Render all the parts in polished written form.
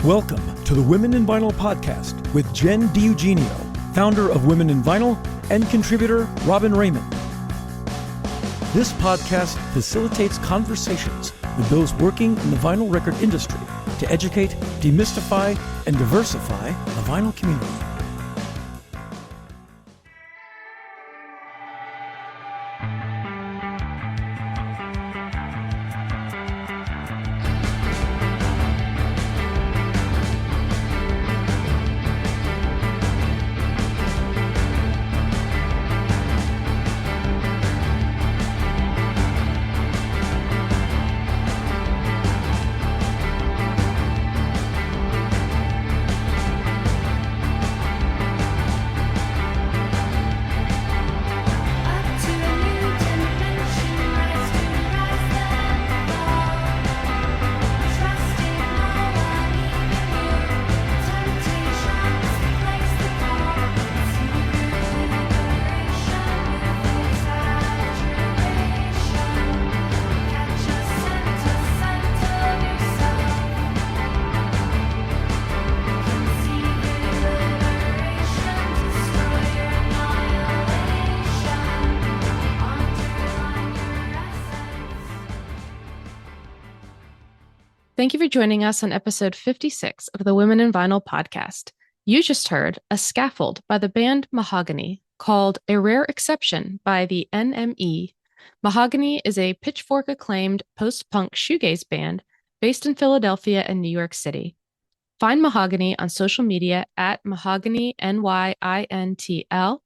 Welcome to the Women in Vinyl podcast with Jenn DiEugenio, founder of Women in Vinyl and contributor Robyn Raymond. This podcast facilitates conversations with those working in the vinyl record industry to educate, demystify, and diversify the vinyl community. Thank you for joining us on episode 56 of the Women in Vinyl podcast. You just heard A Scaffold by the band Mahogany, called A Rare Exception by the NME. Mahogany is a Pitchfork-acclaimed post-punk shoegaze band based in Philadelphia and New York City. Find Mahogany on social media at Mahogany, NYINTL,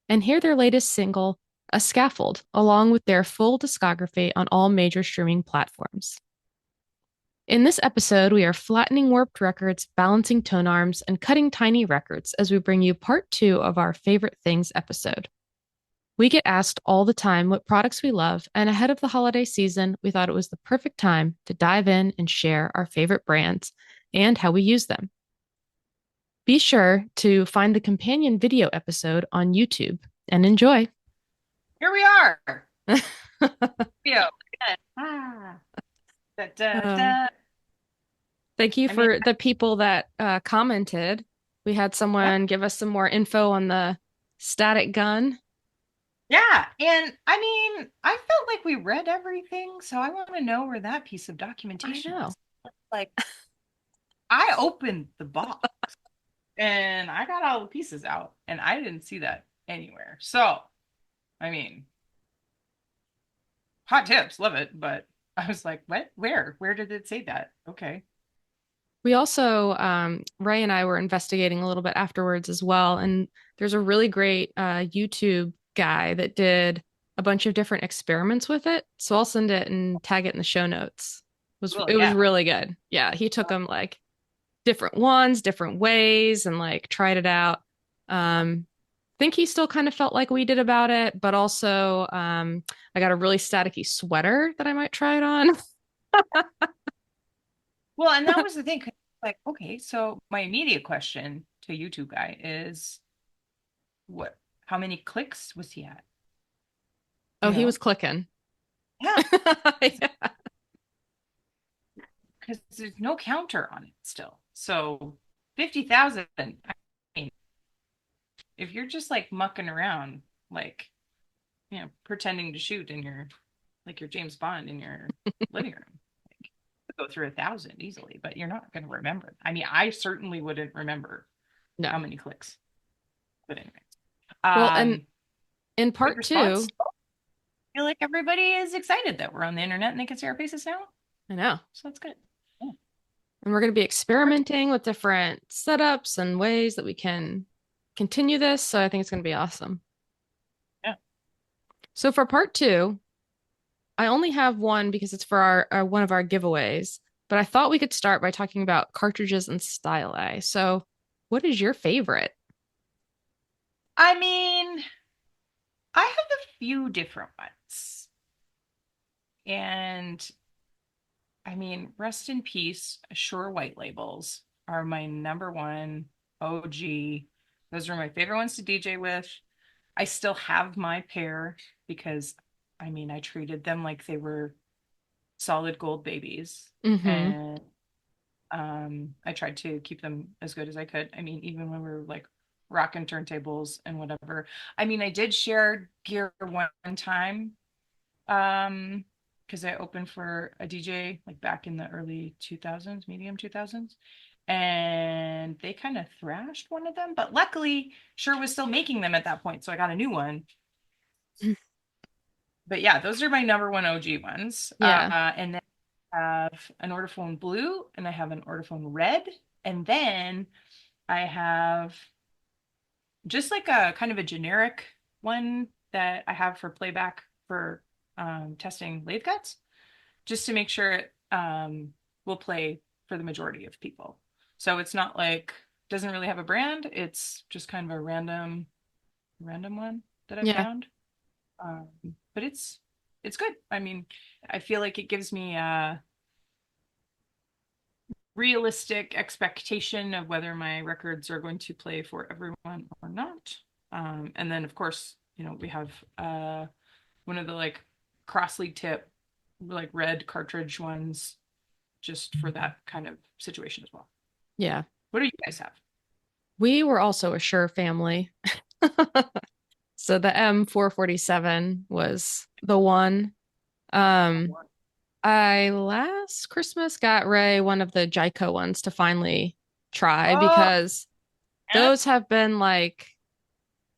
and hear their latest single, A Scaffold, along with their full discography on all major streaming platforms. In this episode, we are flattening warped records, balancing tone arms, and cutting tiny records as we bring you part 2 of our Favorite Things episode. We get asked all the time what products we love, and ahead of the holiday season, we thought it was the perfect time to dive in and share our favorite brands and how we use them. Be sure to find the companion video episode on YouTube and enjoy. Here we are. Video. Da, da, da. Thank you for the people that commented. We had someone give us some more info on the static gun. Yeah, and I felt like we read everything, so I want to know where that piece of documentation is. Like, I opened the box and I got all the pieces out, and I didn't see that anywhere. So, hot tips, love it, but I was like, what? Where did it say that? Okay. We also, Ray and I were investigating a little bit afterwards as well. And there's a really great YouTube guy that did a bunch of different experiments with it. So I'll send it and tag it in the show notes. It was really good. Yeah, he took them like different ones, different ways, and like tried it out. Think he still kind of felt like we did about it, but also I got a really staticky sweater that I might try it on. Well, and that was the thing. Like, okay, so my immediate question to YouTube guy is, how many clicks was he at? Oh, he was clicking. Yeah. Because there's no counter on it still. So 50,000. If you're just like mucking around, like, pretending to shoot in your James Bond in your living room, like, go through 1,000 easily, but you're not going to remember. I certainly wouldn't remember how many clicks. But anyway. Well, and in part 2, I feel like everybody is excited that we're on the internet and they can see our faces now. I know. So that's good. Yeah. And we're going to be experimenting with different setups and ways that we can continue this. So I think it's going to be awesome. Yeah. So for part 2, I only have one because it's for our one of our giveaways, but I thought we could start by talking about cartridges and styli. So what is your favorite? I have a few different ones. And rest in peace, Shure white labels are my number one OG. Those are my favorite ones to DJ with. I still have my pair because I treated them like they were solid gold babies. Mm-hmm. And I tried to keep them as good as I could. I mean, even when we were like rocking turntables and whatever. I mean, I did share gear one time, because I opened for a DJ like back in the early 2000s, medium 2000s, and they kind of thrashed one of them, but luckily Shure was still making them at that point, so I got a new one. But yeah, those are my number one OG ones. Yeah. And then I have an Ortophone blue and I have an Ortophone red. And then I have just like a kind of a generic one that I have for playback for testing lathe cuts, just to make sure it will play for the majority of people. So it's not like, doesn't really have a brand. It's just kind of a random one that I Yeah. found. Um, but it's good. I mean, I feel like it gives me a realistic expectation of whether my records are going to play for everyone or not. And then of course, we have one of the like cross-lead tip, like red cartridge ones, just for that kind of situation as well. Yeah. What do you guys have? We were also a Shure family. So the M447 was the one. Um, I last Christmas got Ray one of the Jaico ones to finally try Oh, because yeah, those have been like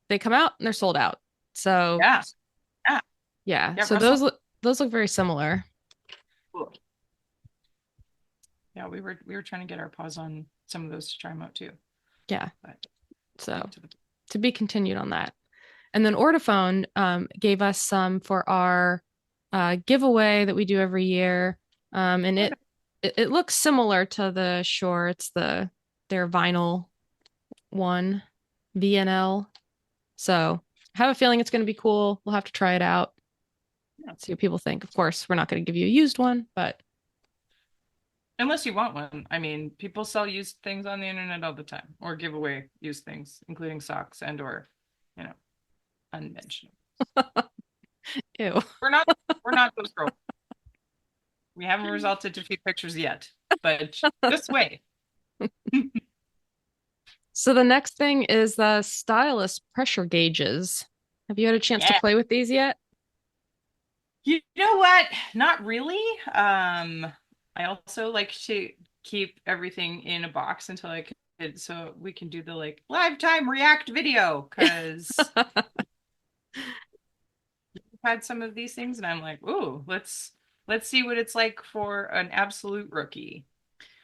they come out and they're sold out. So yeah, yeah, yeah, yeah. so those look very similar. Cool. Yeah, we were trying to get our paws on some of those to try them out too, Yeah. but So to the to be continued on that. And then Ortophone gave us some for our giveaway that we do every year. And okay. it looks similar to the Shure. It's their vinyl one, VNL. So I have a feeling it's going to be cool. We'll have to try it out, Yeah. see what people think. Of course, we're not going to give you a used one, but Unless you want one. I mean, people sell used things on the internet all the time or give away used things, including socks and or, you know, unmentionable. ew. We're not we're not those girls. We haven't resulted to feed pictures yet, but just wait. So the next thing is the stylus pressure gauges. Have you had a chance to Yeah. play with these yet? You know what? Not really. I also like to keep everything in a box until I could, so we can do the like live time react video, because I've had some of these things and I'm like, ooh, let's see what it's like for an absolute rookie.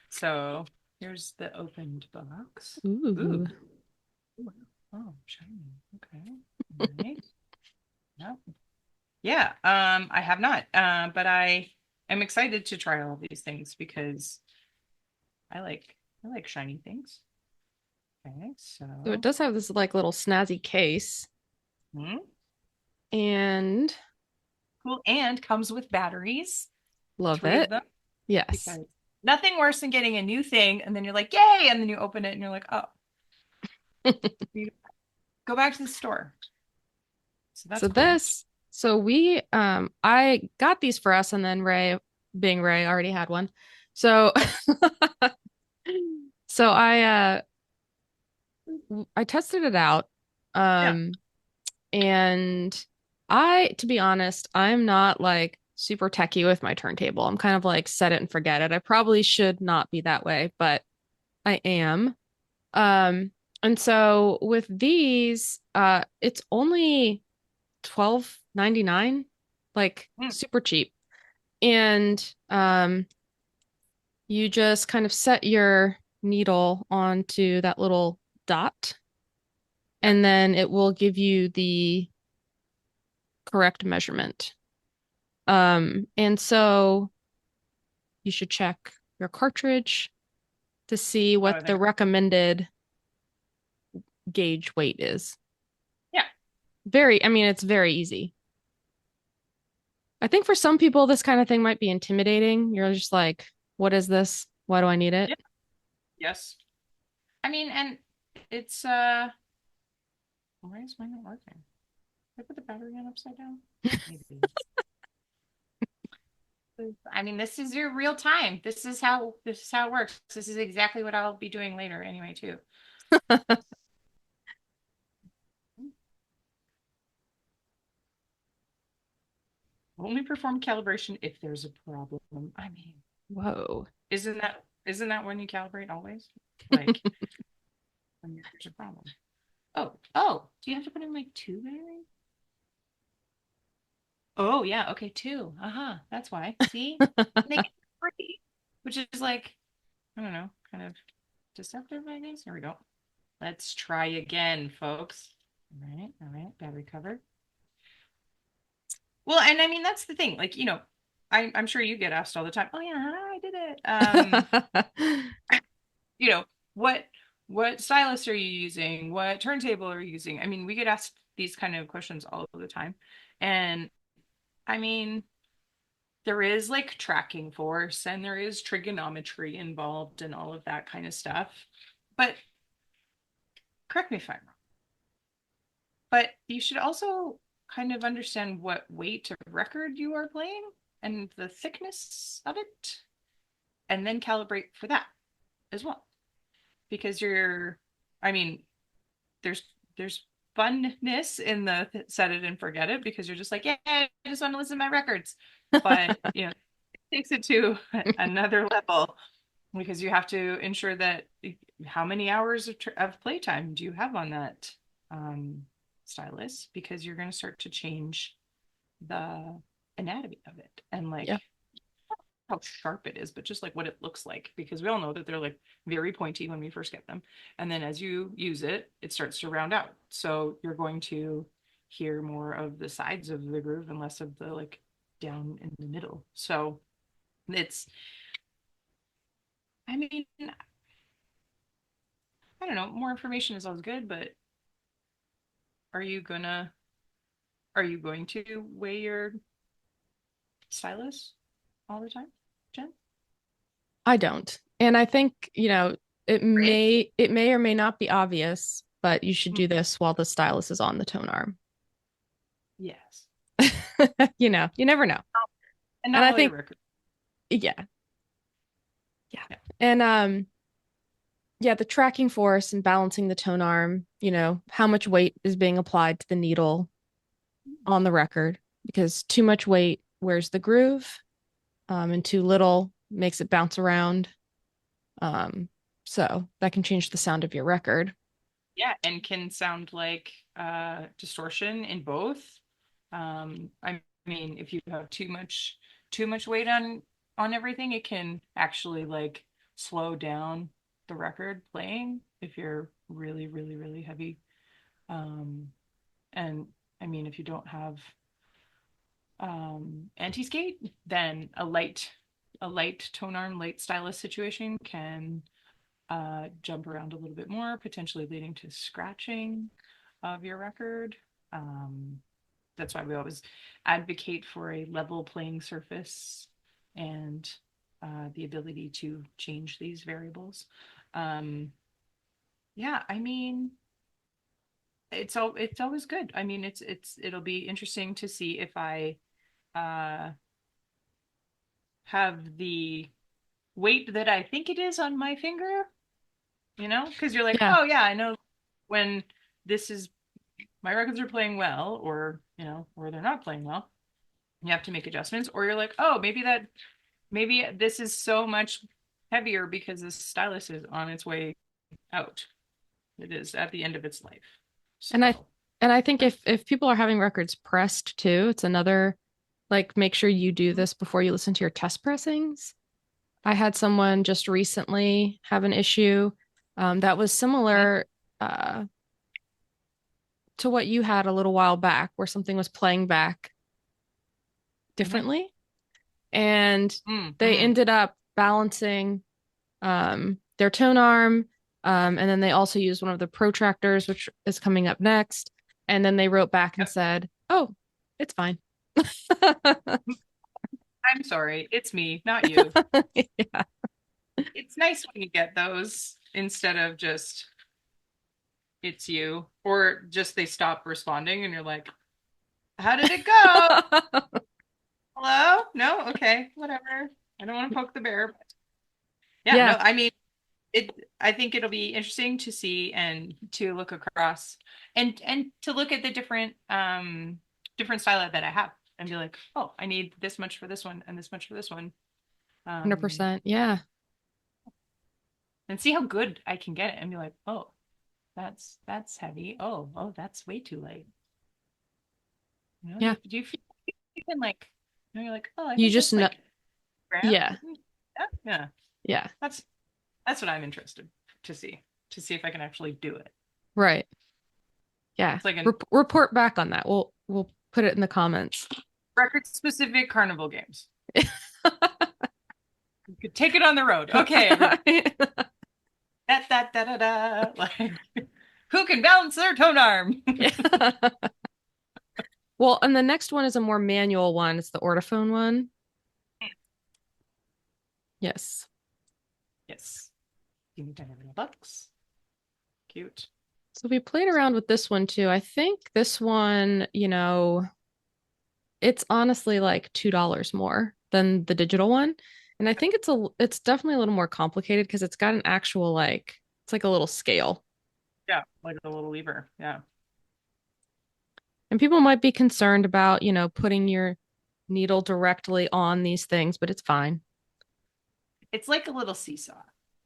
So here's the opened box. Ooh. Ooh. Oh, shiny. Okay. All right. Yep. Yeah, I have not. But I am excited to try all these things because I like shiny things. Okay, So it so does have this like little snazzy case hmm, and cool. And comes with batteries, love 3 of it. them, Yes. because nothing worse than getting a new thing and then you're like, yay, and then you open it and you're like, oh, you go back to the store. So So that's cool. I got these for us and then Ray, being Ray, already had one. So so I tested it out. Yeah. Um and to be honest, I'm not like super techie with my turntable. I'm kind of like set it and forget it. I probably should not be that way, but I am. And so with these, it's only 12.99, like Hmm. super cheap. And you just kind of set your needle onto that little dot, Yep. and then it will give you the correct measurement. And so you should check your cartridge to see Oh, what the there. recommended gauge weight is. Yeah. I mean, it's very easy. I think for some people, this kind of thing might be intimidating. You're just like, what is this? Why do I need it? Yeah. Yes. I mean, and it's why is mine not working? Did I put the battery in upside down? Maybe. I mean, this is your real time. This is how it works. This is exactly what I'll be doing later anyway, too. Only perform calibration if there's a problem. I mean, Whoa. isn't that when you calibrate always? Like when there's a problem. Oh, do you have to put in like two batteries? Oh yeah, okay, two. Uh-huh. That's why. See? They get free, which is like, I don't know, kind of deceptive, I guess. Here we go. Let's try again, folks. All right, battery covered. Well, and I mean that's the thing. Like, I'm sure you get asked all the time, oh yeah, I did it. You know, what what stylus are you using? What turntable are you using? I mean, we get asked these kind of questions all the time. And I mean, there is like tracking force and there is trigonometry involved and all of that kind of stuff. But correct me if I'm wrong. But you should also kind of understand what weight of record you are playing and the thickness of it, and then calibrate for that as well. Because I mean, there's funness in the set it and forget it because you're just like, yeah, I just want to listen to my records. But it takes it to another level because you have to ensure that how many hours of playtime do you have on that stylus, because you're going to start to change the anatomy of it and like Yeah. how sharp it is, but just like what it looks like, because we all know that they're like very pointy when we first get them. And then as you use it, it starts to round out. So you're going to hear more of the sides of the groove and less of the like down in the middle. So it's, I mean, I don't know, more information is always good, but are you gonna, are you going to weigh your stylus all the time, Jen? I don't. And I think, it Great. may or may not be obvious, but you should do Mhm. this while the stylus is on the tone arm. Yes. You never know. And And not I while you're think, working. yeah, yeah. Yeah. And yeah, the tracking force and balancing the tone arm, how much weight is being applied to the needle on the record, because too much weight wears the groove, and too little makes it bounce around. So that can change the sound of your record. Yeah, and can sound like distortion in both. I mean, if you have too much weight on everything, it can actually like slow down the record playing if you're really, really, really heavy. And I mean, if you don't have anti-skate, then a light tone arm, light stylus situation can jump around a little bit more, potentially leading to scratching of your record. Um, that's why we always advocate for a level playing surface and the ability to change these variables. Um, yeah, I mean, it's always good. I mean, it'll be interesting to see if I uh, have the weight that I think it is on my finger, because you're like, Yeah. oh yeah, I know when this is my records are playing well, or or they're not playing well. You have to make adjustments, or you're like, oh, maybe this is so much heavier because this stylus is on its way out. It is at the end of its life. And I So and I think if people are having records pressed too, it's another, like, make sure you do this before you listen to your test pressings. I had someone just recently have an issue that was similar uh, to what you had a little while back, where something was playing back mhm. differently, and they Mhm. ended up balancing their tone arm, and then they also used one of the protractors, which is coming up next. And then they wrote back and Yep. said, "Oh, it's fine." I'm sorry, it's me, not you. Yeah. It's nice when you get those instead of just it's you, or just they stop responding and you're like, how did it go? Hello? No? Okay, whatever. I don't want to poke the bear. But yeah, Yeah. no, I mean, I think it'll be interesting to see and to look across and to look at the different style that I have and be like, oh, I need this much for this one and this much for this one. Um, 100%. Yeah. and see how good I can get it and be like, oh, that's heavy. Oh, that's way too light. Yeah. Do you feel you can like, you're like, oh, I You think just that's know. like grand. Yeah. Yeah, yeah. Yeah. That's that's what I'm interested to see if I can actually do it. Right. Yeah. It's like a Report back on that. We'll put it in the comments. record specific carnival games. You could take it on the road. Okay, everybody. Da, da, da, da, da. Like, who can balance their tone arm? Yeah. Well, and the next one is a more manual one. It's the ortophone one. Yes. Yes. Give me $10. Cute. So we played around with this one too. I think this one, it's honestly like $2 more than the digital one. And I think it's definitely a little more complicated because it's got an actual it's like a little scale. Yeah, like a little lever. Yeah. And people might be concerned about, putting your needle directly on these things, but it's fine. It's like a little seesaw.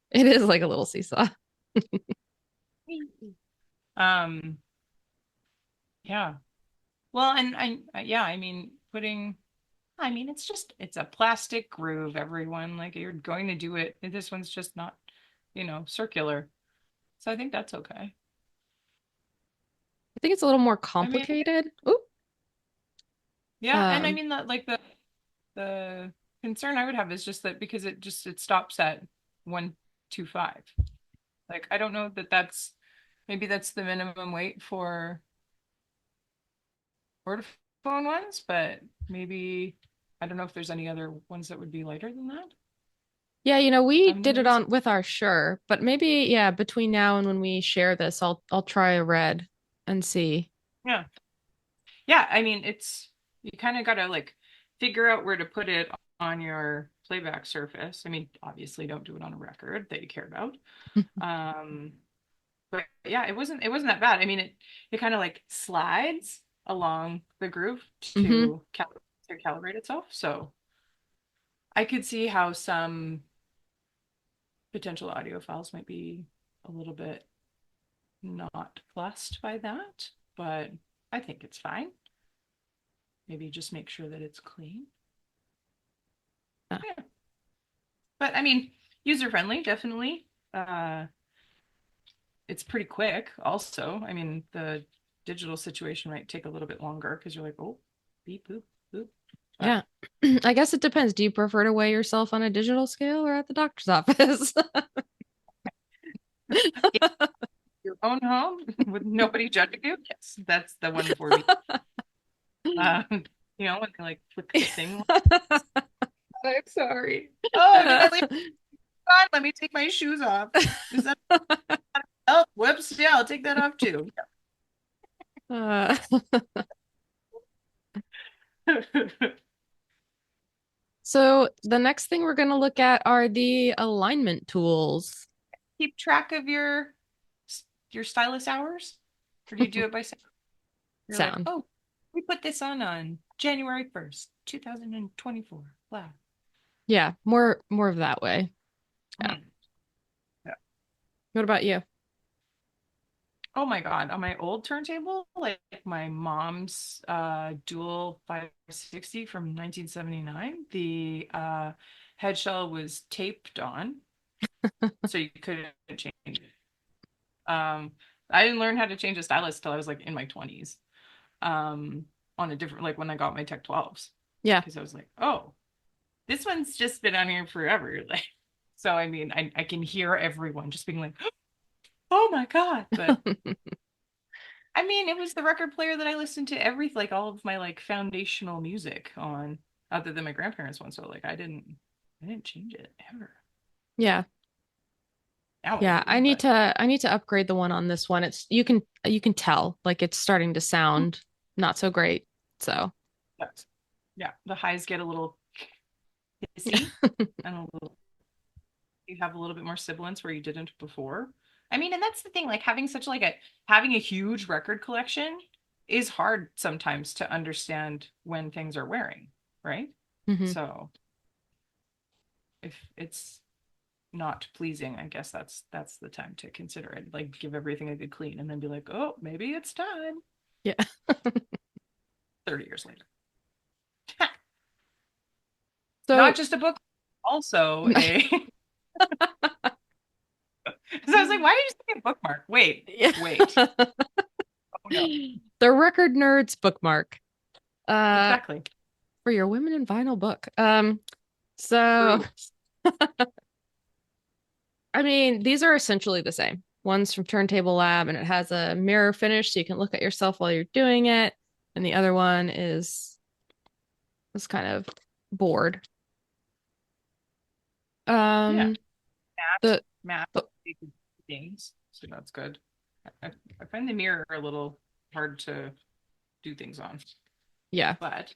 It is like a little seesaw. Um, yeah. Well, and yeah, I mean, it's a plastic groove, everyone. Like you're going to do it. This one's just not, circular. So I think that's okay. I think it's a little more I mean, complicated. Ooh. yeah, and I Um, mean that like the concern I would have is just that because it stops at 125. Like I don't know that maybe that's the minimum weight for ortophone ones, but maybe I don't know if there's any other ones that would be lighter than that. yeah, we I'm did it gonna say, on with our Sure, but maybe, yeah, between now and when we share this, I'll try a red and see. yeah. Yeah, I mean you kind of gotta like figure out where to put it on your playback surface. I mean, obviously don't do it on a record that you care about. Um, but yeah, it wasn't that bad. I mean it kind of like slides along the groove Hmm. to calibrate itself. So I could see how some potential audiophiles might be a little bit not fussed by that, but I think it's fine. Maybe just make sure that it's clean. Yeah. Yeah. But I mean, user friendly, definitely. Uh, it's pretty quick also. I mean, the digital situation might take a little bit longer because you're like, oh, beep, boop, boop. But Yeah. I guess it depends. Do you prefer to weigh yourself on a digital scale or at the doctor's office? in your own home with nobody judging you, yes, that's the one for me. When they like flick the thing. I'm sorry. Oh, did I leave on? Let me take my shoes off. Is that oh, whoops. Yeah, I'll take that off too. Uh, so the next thing we're going to look at are the alignment tools. Keep track of your stylus hours? Or do you do it by sound? You're like, Sound. oh, we put this on January 1st, 2024. Wow. Yeah, more of that way. Yeah. Mm. Yeah. What about you? Oh my God. On my old turntable, like my mom's dual 560 from 1979, the head shell was taped on, so you couldn't change it. I didn't learn how to change a stylus till I was like in my 20s. On a different like when I got my Tech 12s. Yeah. Because I was like, oh, this one's just been on here forever. Like, so I mean, I can hear everyone just being like, oh my God. But I mean, it was the record player that I listened to like all of my like foundational music on, other than my grandparents' one. So like I didn't change it ever. Yeah. Now I Yeah, do, but I need to upgrade the one on this one. It's you can tell like it's starting to sound not so great. So, but Yeah, the highs get a little hissy and you have a little bit more sibilance where you didn't before. I mean, and that's the thing, like having a huge record collection is hard sometimes to understand when things are wearing, right? Hmm. So if it's not pleasing, I guess that's the time to consider it. Like give everything a good clean and then be like, oh, maybe it's time. Yeah. 30 years later. Not So just a book, also a so I was like, why did you say a bookmark? Wait, yeah. wait. Oh no. The Record Nerds bookmark. Uh, Exactly. for your Women in Vinyl book. So True. I mean, these are essentially the same. One's from Turntable Lab and it has a mirror finish so you can look at yourself while you're doing it. And the other one is this kind of board. Yeah. Um, the, Matte the things. So that's good. I find the mirror a little hard to do things on. yeah. But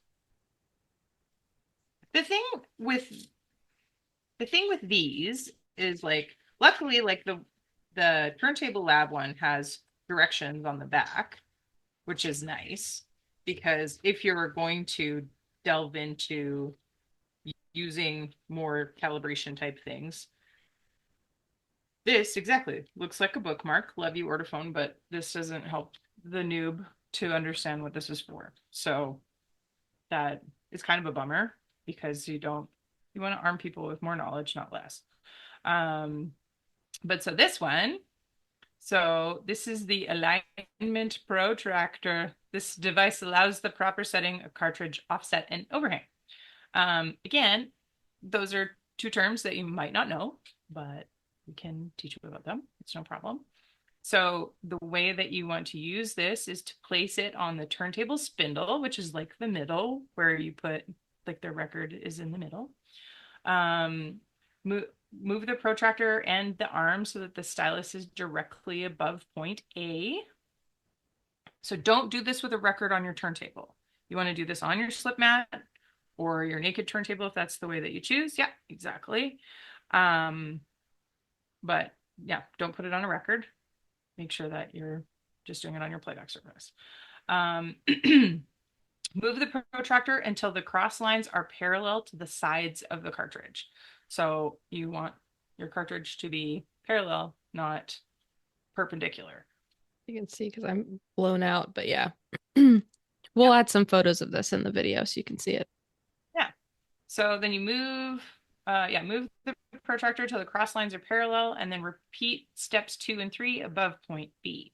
the thing with the thing with these is like luckily like the Turntable Lab one has directions on the back, which is nice because if you're going to delve into using more calibration type things, this exactly looks like a bookmark. Love you, Ortophone, but this doesn't help the noob to understand what this is for. So that is kind of a bummer because you want to arm people with more knowledge, not less. Um, but so this is the alignment protractor. This device allows the proper setting of cartridge offset and overhang. Again, those are two terms that you might not know, but we can teach you about them. It's no problem. So the way that you want to use this is to place it on the turntable spindle, which is like the middle where you put like the record is in the middle. Move the protractor and the arm so that the stylus is directly above point A. So don't do this with a record on your turntable. You want to do this on your slip mat or your naked turntable if that's the way that you choose. Yeah, exactly. But yeah, don't put it on a record. Make sure that you're just doing it on your playback surface. Move the protractor until the cross lines are parallel to the sides of the cartridge. So you want your cartridge to be parallel, not perpendicular. You can see because I'm blown out, but yeah. We'll Yeah. add some photos of this in the video so you can see it. Yeah. So then you move the protractor till the cross lines are parallel and then repeat steps 2 and 3 above point B.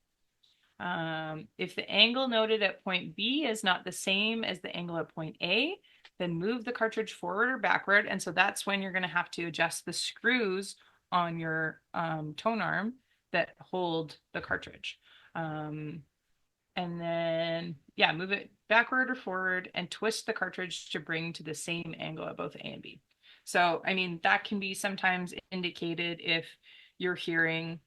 If the angle noted at point B is not the same as the angle at point A, then move the cartridge forward or backward. And so that's when you're going to have to adjust the screws on your tone arm that hold the cartridge. And then, yeah, move it backward or forward and twist the cartridge to bring to the same angle at both A and B. So, I mean, that can be sometimes indicated if you're hearing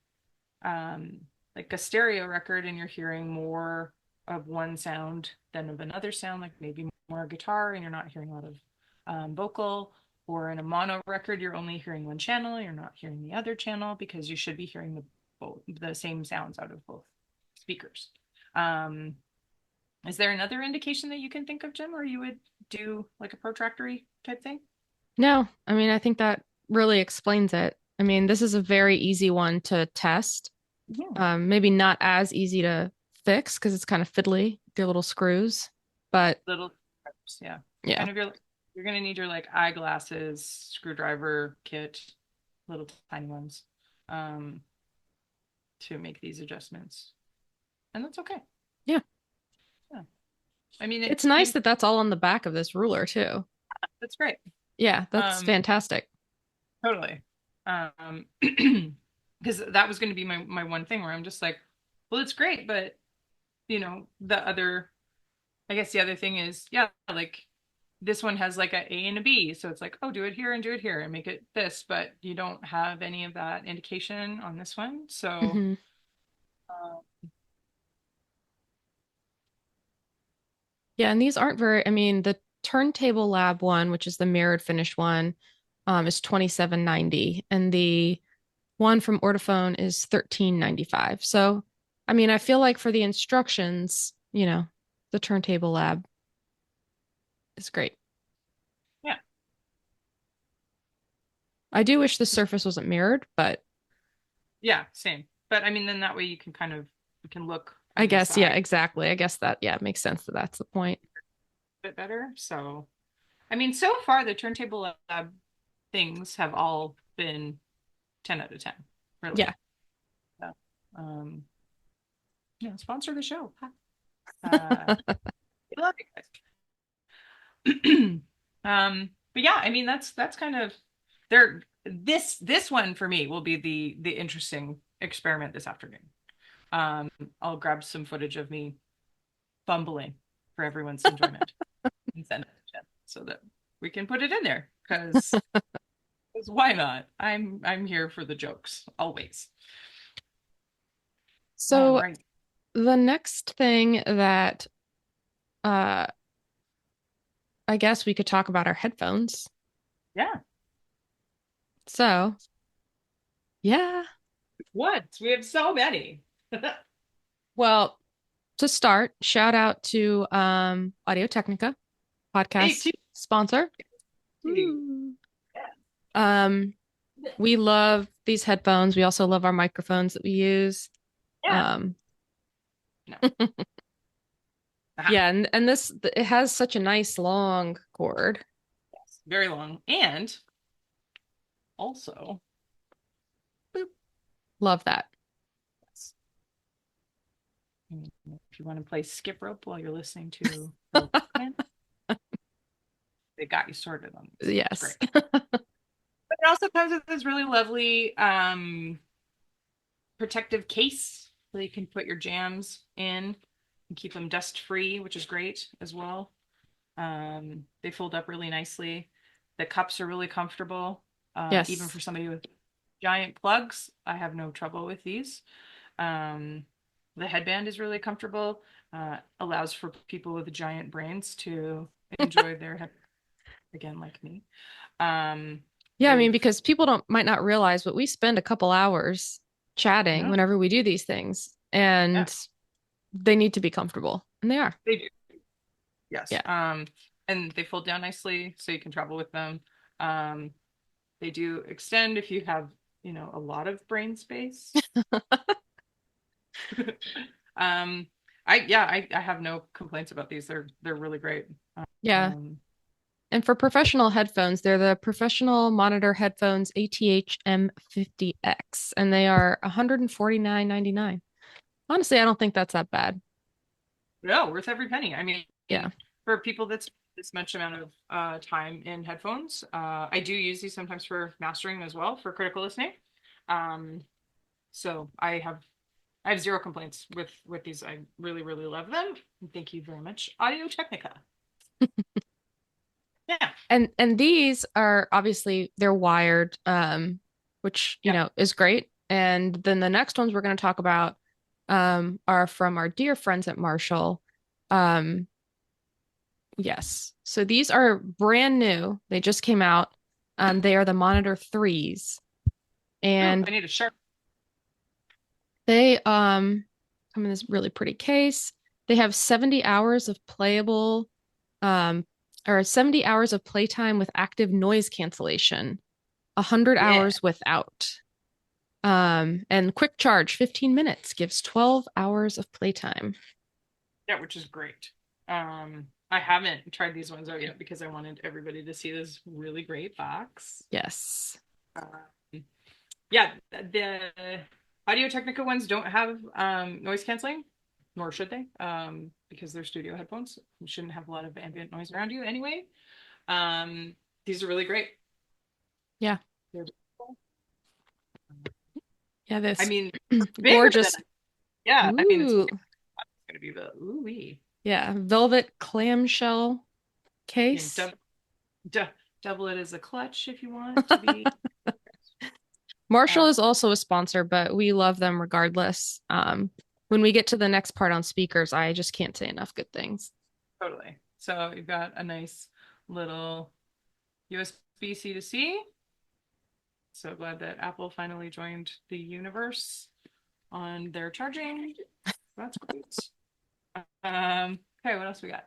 like a stereo record and you're hearing more of one sound than of another sound, like maybe more guitar and you're not hearing a lot of vocal, or in a mono record, you're only hearing one channel, you're not hearing the other channel because you should be hearing the same sounds out of both speakers. Is there another indication that you can think of, Jim, where you would do like a protractory type thing? No, I mean, I think that really explains it. I mean, this is a very easy one to test. Yeah. Maybe not as easy to fix because it's kind of fiddly, your little screws, but Little, yeah. yeah. Kind of you're gonna need your like eyeglasses, screwdriver kit, little tiny ones, um, to make these adjustments, and that's okay. Yeah. Yeah, I mean It's nice you, that that's all on the back of this ruler too. that's great. Yeah, that's Um, fantastic. totally. Because that was going to be my one thing where I'm just like, well, it's great, but I guess the other thing is, yeah, like this one has like a and a B, so it's like, oh, do it here and do it here and make it this, but you don't have any of that indication on this one, so. Hmm. Yeah, and these aren't very, I mean, Turntable Lab one, which is the mirrored finish one, is $27.90, and the one from Ortophone is $13.95. So, I mean, I feel like for the instructions, the Turntable Lab is great. Yeah. I do wish the surface wasn't mirrored, but Yeah, same. But I mean, then that way you can look I from the guess, yeah, side exactly. I guess that, yeah, makes sense that that's the point. a bit better. So, I mean, so far the Turntable Lab things have all been 10 out of 10, Yeah. really. So, um, sponsor the show. We love you guys. But yeah, I mean, that's kind of there. This one for me will be the interesting experiment this afternoon. I'll grab some footage of me fumbling for everyone's enjoyment and send it to Jen so that we can put it in there because why not? I'm here for the jokes always. All So right. the next thing that uh I guess we could talk about our headphones. Yeah. So, yeah. What? We have so many. Well, to start, shout out to Audio Technica, Me podcast too. sponsor. Yeah. Ooh. We love these headphones. We also love our microphones that we use. Yeah. Um, No. Aha. yeah, and this it has such a nice long cord. Yes. Very long. And also, boop. Love that. Yes. If you want to play skip rope while you're listening to Bill Clinton, they got you sorted on this. It's Yes. great. But it also comes with this really lovely protective case that you can put your jams in and keep them dust free, which is great as well. They fold up really nicely. The cups are really comfortable. Yes. Even for somebody with giant plugs, I have no trouble with these. The headband is really comfortable. Allows for people with giant brains to enjoy their head again, like me. Yeah, I mean, because people might not realize, but we spend a couple hours chatting Yeah, whenever we do these things, and yeah, they need to be comfortable, and they are. they do. Yes. Yeah. And they fold down nicely so you can travel with them. Um, they do extend if you have, a lot of brain space. I have no complaints about these. They're really great. Yeah. Um, And for professional headphones, they're the Professional Monitor Headphones ATH M50X, and they are $149.99. Honestly, I don't think that's that bad. no, worth every penny. I mean, Yeah. for people that's this much amount of time in headphones, I do use these sometimes for mastering as well for critical listening. So I have zero complaints with these. I really, really love them. And thank you very much, Audio Technica. Yeah. And these are obviously they're wired, which, Yeah. is great. And then the next ones we're going to talk about are from our dear friends at Marshall. Um, yes. So these are brand new. They just came out. They are the Monitor 3s. Ooh, And I need a sharp. they come in this really pretty case. They have 70 hours of playable or 70 hours of playtime with active noise cancellation, 100 Yeah. hours without. And quick charge, 15 minutes gives 12 hours of playtime. Yeah, which is great. I haven't tried these ones out yet because I wanted everybody to see this really great box. Yes. Yeah, the Audio Technica ones don't have noise canceling, nor should they, because they're studio headphones. You shouldn't have a lot of ambient noise around you anyway. These are really great. Yeah. They're beautiful. Yeah, this I mean, gorgeous. Yeah, I mean, it's Ooh. gonna be the ooh-wee. Yeah, velvet clamshell case. Double it as a clutch if you want it to be. Marshall is also a sponsor, but we love them regardless. When we get to the next part on speakers, I just can't say enough good things. Totally. So you've got a nice little USB-C to C. So glad that Apple finally joined the universe on their charging. That's great. Okay, what else we got?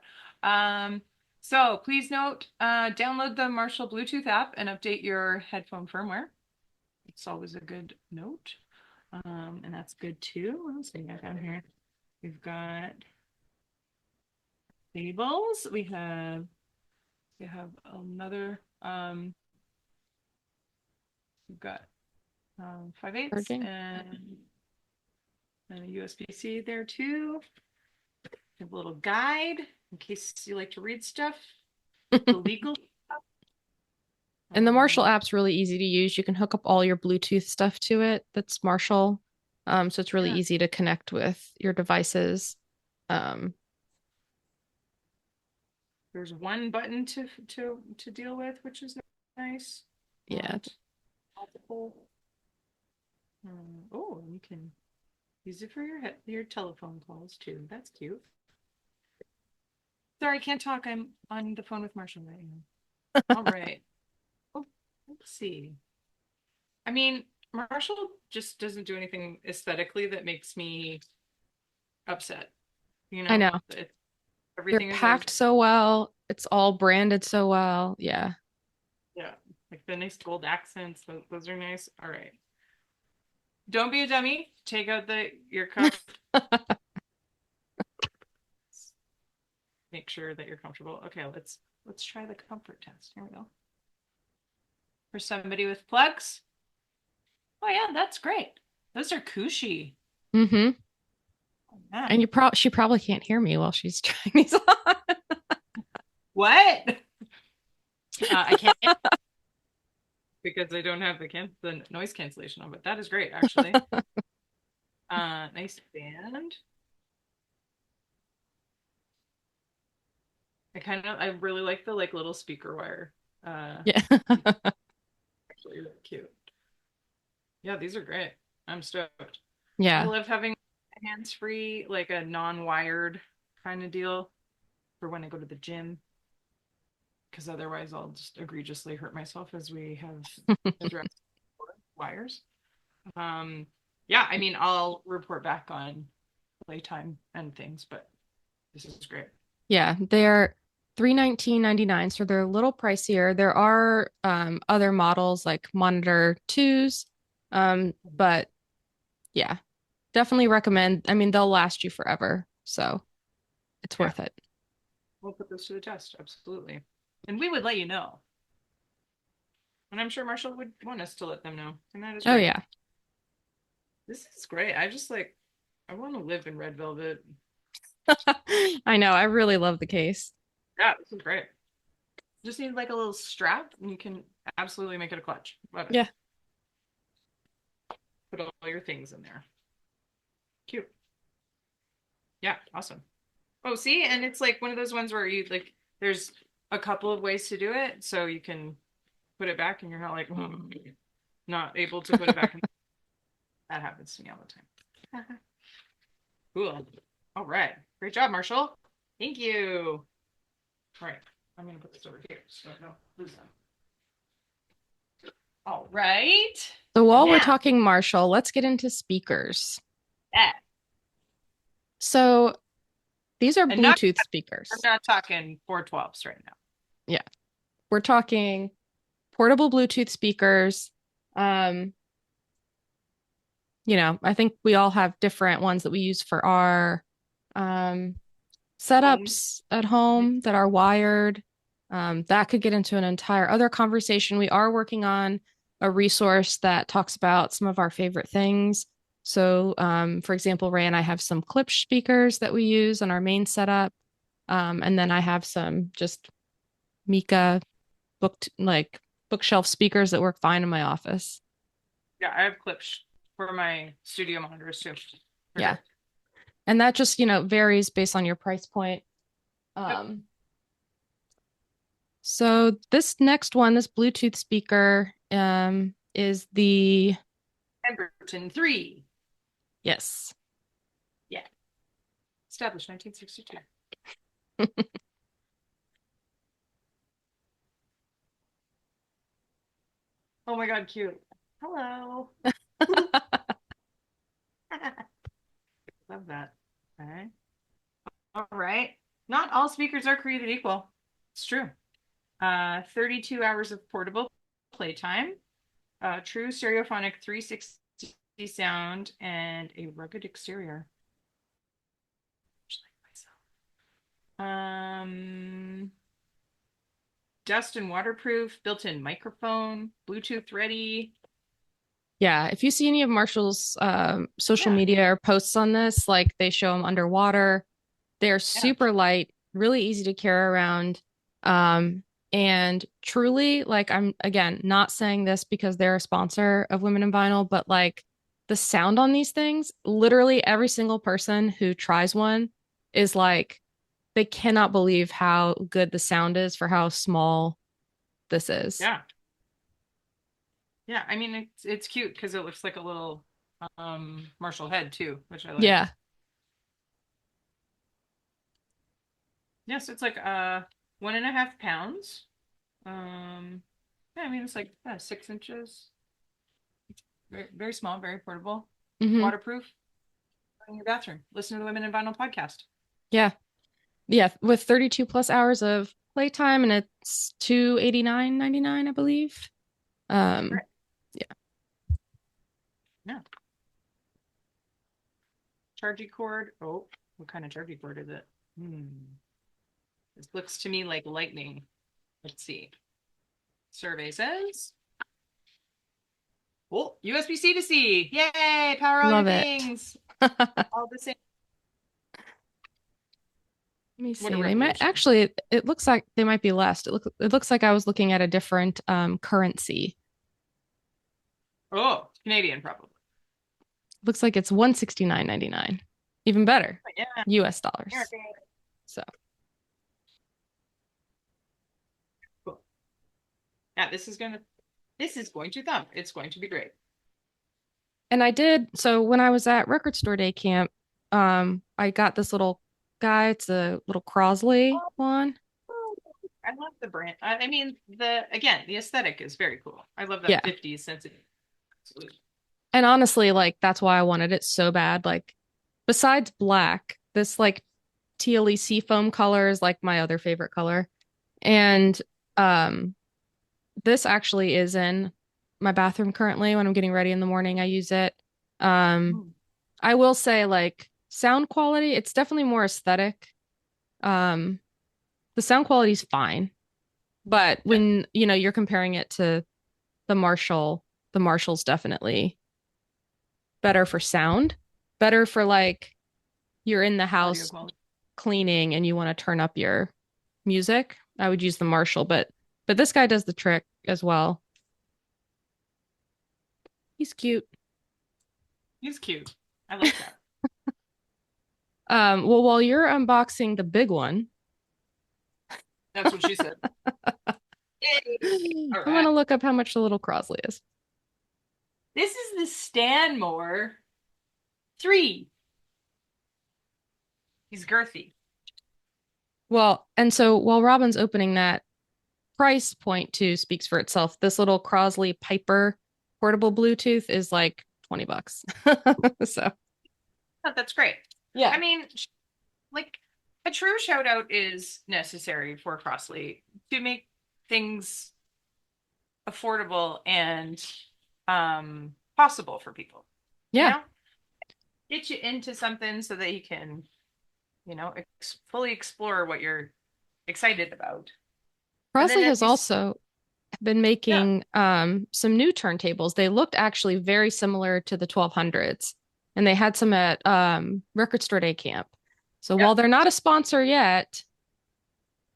So please note, download the Marshall Bluetooth app and update your headphone firmware. It's always a good note. And that's good too. What else do we got down here? We've got labels. We have another we've got 5/8 Charging. and a USB-C there too. We have a little guide in case you like to read stuff. The legal stuff. And the Marshall app's really easy to use. You can hook up all your Bluetooth stuff to it. That's Marshall. So it's really Yeah. easy to connect with your devices. There's one button to deal with, which is nice. Yeah. Multiple. Oh, you can use it for your telephone calls too. That's cute. Sorry, I can't talk. I'm on the phone with Marshall right now. All right. Oh, let's see. I mean, Marshall just doesn't do anything aesthetically that makes me upset. I know. They're Everything packed so well. It's all branded so well. Yeah. Yeah, like the nice gold accents. Those are nice. All right. Don't be a dummy. Take out your cup. Make sure that you're comfortable. Okay, let's try the comfort test. Here we go. For somebody with plugs. Oh yeah, that's great. Those are cushy. Mm-hmm. Oh, yeah. And she probably can't hear me while she's trying these on. What? I can't because I don't have the noise cancellation on, but that is great actually. Nice band. I really like the little speaker wire. Yeah. Actually really cute. Yeah, these are great. I'm stoked. Yeah. I love having a hands-free, like a non-wired kind of deal for when I go to the gym. Because otherwise I'll just egregiously hurt myself as we have addressed wires. Yeah, I mean I'll report back on playtime and things, but this is great. Yeah, they're $319.99, so they're a little pricier. There are other models like Monitor 2s, but yeah, definitely recommend. I mean, they'll last you forever, so it's worth it. We'll put this to the test, absolutely. And we would let you know. And I'm sure Marshall would want us to let them know. And that is Oh great. yeah. This is great. I want to live in red velvet. I know. I really love the case. Yeah, this is great. Just need like a little strap and you can absolutely make it a clutch. Love it. Yeah. Put all your things in there. Cute. Yeah, awesome. Oh, see, and it's like one of those ones where you there's a couple of ways to do it, so you can put it back and you're not like not able to put it back. That happens to me all the time. Cool. All right. Great job, Marshall. Thank you. All right. I'm going to put this over here so I don't lose them. All right. So while we're talking Marshall, let's get into speakers. Yeah. So these are Bluetooth speakers. I'm not talking 412s right now. Yeah. We're talking portable Bluetooth speakers. I think we all have different ones that we use for our setups at home that are wired. That could get into an entire other conversation. We are working on a resource that talks about some of our favorite things. So, for example, Ray and I have some Klipsch speakers that we use on our main setup. And then I have some just Mika bookshelf speakers that work fine in my office. Yeah, I have Klipsch for my studio monitors too. Yeah. And that just, varies based on your price point. Yep. So this next one, this Bluetooth speaker, is the Pemberton 3. Yes. Yeah. Established 1962. Oh my God, cute. Hello. Love that. Okay. All right. Not all speakers are created equal. It's true. 32 hours of portable playtime, true stereophonic 360 sound, and a rugged exterior. Much like myself. Dust and waterproof, built-in microphone, Bluetooth ready. Yeah, if you see any of Marshall's social Yeah, media or posts on this, like they show them underwater. They're yeah, super light, really easy to carry around. Um, and truly, like I'm again not saying this because they're a sponsor of Women in Vinyl, but like the sound on these things, literally every single person who tries one is like they cannot believe how good the sound is for how small this is. yeah, yeah. I mean, it's cute because it looks like a little Marshall head too, which I like. Yeah. Yes, it's like 1.5 pounds. Yeah, I mean it's like 6 inches. Very, very small, very portable, Hmm. waterproof. In your bathroom. Listen to the Women in Vinyl podcast. Yeah. Yeah. With 32 plus hours of playtime and it's 289.99, I believe. Um, Right. yeah. Yeah. Charging cord. Oh, what kind of charging cord is it? Hmm. This looks to me like lightning. Let's see. Survey says. Oh, USB-C to C. Yay! Power all your Love it. things. Let All the same. me What a see. They might revolution. actually, it looks like they might be less. It looks like I was looking at a different currency. Oh, Canadian probably. Looks like it's 169.99. Even better. But yeah, US dollars. American. So, Cool. Yeah, this is going to thump. It's going to be great. and I did, so when I was at record store day camp, I got this little guy. It's a little Crosley one. Oh, I love the brand. I mean, the aesthetic is very cool. I love that Yeah. 50s sensitive. Absolutely. And honestly, like that's why I wanted it so bad. Like besides black, this like tealy sea foam color is like my other favorite color. And um this actually is in my bathroom currently when I'm getting ready in the morning. I use it. Um Mm. I will say like sound quality, it's definitely more aesthetic. Um the sound quality is fine, but Yeah. when you're comparing it to the Marshall, the Marshall's definitely better for sound, better for like you're in the Audio house quality. cleaning and you want to turn up your music. I would use the Marshall, but this guy does the trick as well. He's cute. He's cute. I like that. Well, while you're unboxing the big one, That's what she said. Yay. I'm All right. gonna look up how much the little Crosley is. This is the Stanmore 3. He's girthy. Well, and so while Robin's opening that, price point too speaks for itself. This little Crosley Piper portable Bluetooth is like $20. So Oh, that's great. yeah, I mean, like a true shout out is necessary for Crossley to make things affordable and possible for people. You yeah. know, get you into something so that you can, fully explore what you're excited about. And then Crosley as has you, also been yeah, making some new turntables. They looked actually very similar to the 1200s, and they had some at Record Store Day Camp. So yeah, while they're not a sponsor yet,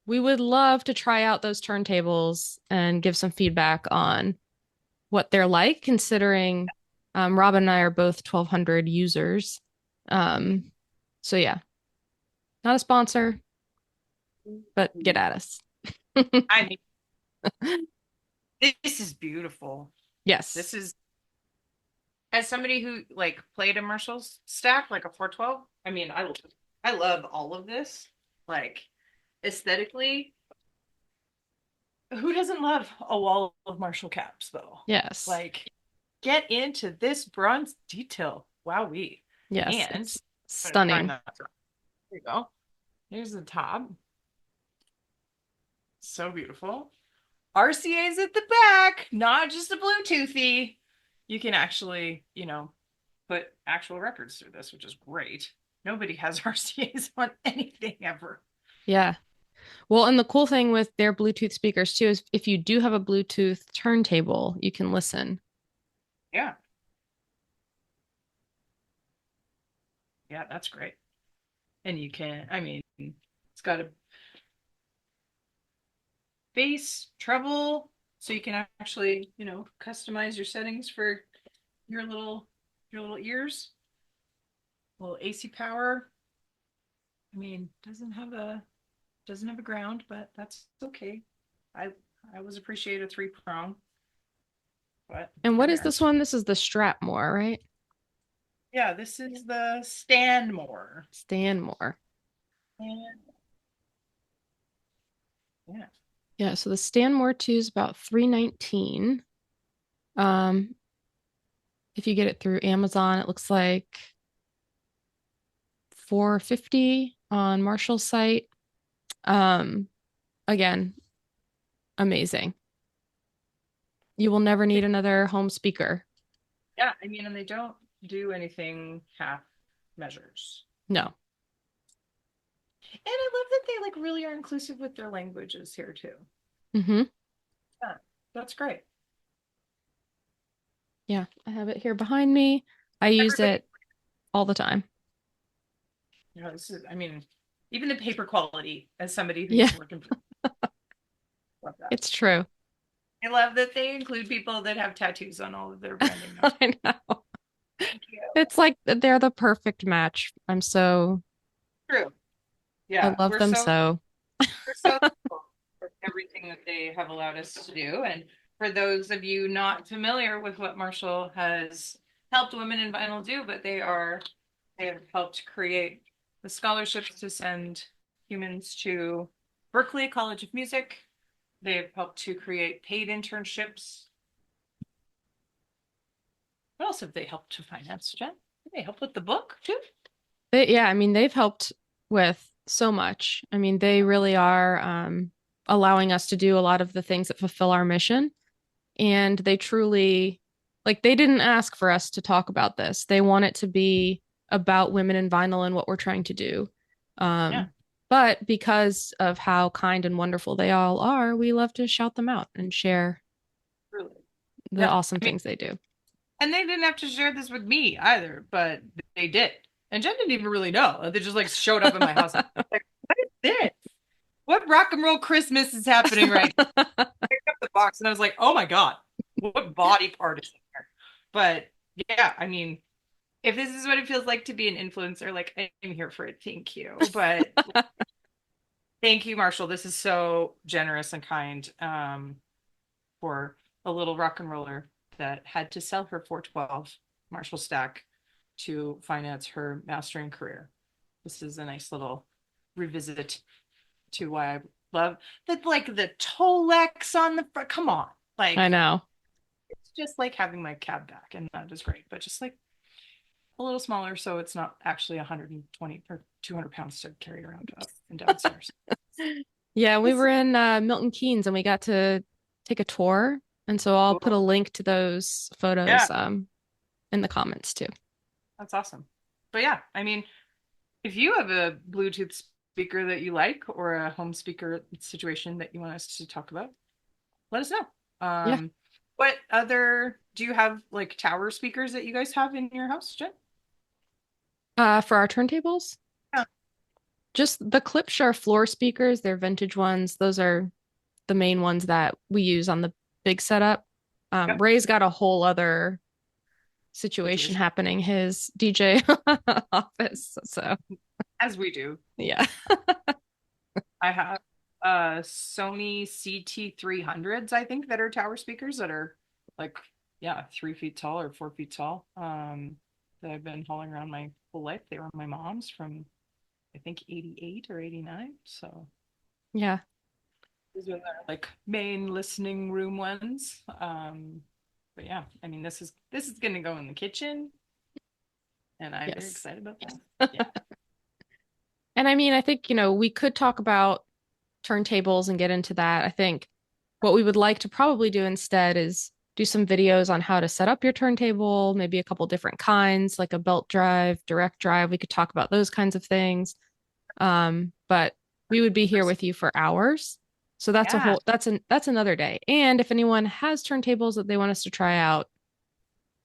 we would love to try out those turntables and give some feedback on what they're like, considering Robin and I are both 1200 users. Um, so yeah, not a sponsor, but get at us. I mean, this is beautiful. Yes. This is as somebody who like played a Marshall's stack, like a 412. I mean, I love all of this. Like aesthetically, who doesn't love a wall of Marshall caps though? Yes. Like, get into this bronze detail. Wowee. Yes. And It's I'm gonna find stunning. that. There you go. Here's the top. So beautiful. RCA's at the back, not just a Bluetoothy. You can actually, put actual records through this, which is great. Nobody has RCA's on anything ever. Yeah. Well, and the cool thing with their Bluetooth speakers too is if you do have a Bluetooth turntable, you can listen. Yeah. Yeah, that's great. And you can, it's got a bass, treble, so you can actually, customize your settings for your little ears. A little AC power. Doesn't have a ground, but that's okay. I I always appreciate a three prong, but And here what they is are. this one? This is the Strapmore, right? Yeah, this is the Stanmore. Stanmore. And yeah. Yeah, so the Stanmore 2 is about $319. Um, if you get it through Amazon, it looks like $450 on Marshall's site. Um, again, amazing. You will never need another home speaker. Yeah, and they don't do anything half measures. No. And I love that they like really are inclusive with their languages here too. Mm-hmm. Yeah, that's great. Yeah, I have it here behind me. I use Everybody, it all the time. this is, even the paper quality as somebody who Yeah, used to work in love that. it's true. I love that they include people that have tattoos on all of their branding notes. I know. Thank you. It's like they're the perfect match. True. I Yeah, love them so. we're so thankful for everything that they have allowed us to do. And for those of you not familiar with what Marshall has helped women in vinyl do, but they have helped create the scholarships to send humans to Berklee College of Music. They have helped to create paid internships. What else have they helped to finance, Jen? Did they help with the book too? They've helped with so much. They really are allowing us to do a lot of the things that fulfill our mission. And they truly, like, they didn't ask for us to talk about this. They want it to be about women in vinyl and what we're trying to do. Yeah, But because of how kind and wonderful they all are, we love to shout them out and share really. the Yeah. awesome things they do. And they didn't have to share this with me either, but they did. And Jen didn't even really know. They just like showed up in my house. Like, what is this? What rock and roll Christmas is happening right now? I picked up the box and I was like, oh my God, what body part is there? But yeah, if this is what it feels like to be an influencer, like I'm here for it. Thank you. But thank you, Marshall. This is so generous and kind for a little rock and roller that had to sell her 412 Marshall stack to finance her mastering career. This is a nice little revisit to why I love that, like the Tolex on the front. Come on, like I know. it's just like having my cab back, and that is great. But just like a little smaller, so it's not actually 120 or 200 pounds to carry around up and downstairs. Yeah, we were in Milton Keynes and we got to take a tour. And so I'll put a Cool. link to those Yeah, photos in the comments too. that's awesome. But yeah, if you have a Bluetooth speaker that you like or a home speaker situation that you want us to talk about, let us know. Yeah. What other do you have, like tower speakers that you guys have in your house, Jen? For our turntables, Yeah. just the Clipshare floor speakers, they're vintage ones. Those are the main ones that we use on the big setup. Yep. Ray's got a whole other situation happening, his DJ office. So, As we do. yeah. I have Sony CT300s, I think, that are tower speakers that are like, yeah, 3 feet tall or 4 feet tall. That I've been hauling around my whole life. They were my mom's from I think 88 or 89. So Yeah. These are our like main listening room ones. But yeah, I mean, this is gonna go in the kitchen, and I'm very Yes. excited about that. Yeah. And I mean, I think, we could talk about turntables and get into that. I think what we would like to probably do instead is do some videos on how to set up your turntable, maybe a couple different kinds, like a belt drive, direct drive. We could talk about those kinds of things. But we would be here with you for hours. So Yeah. that's another day. And if anyone has turntables that they want us to try out,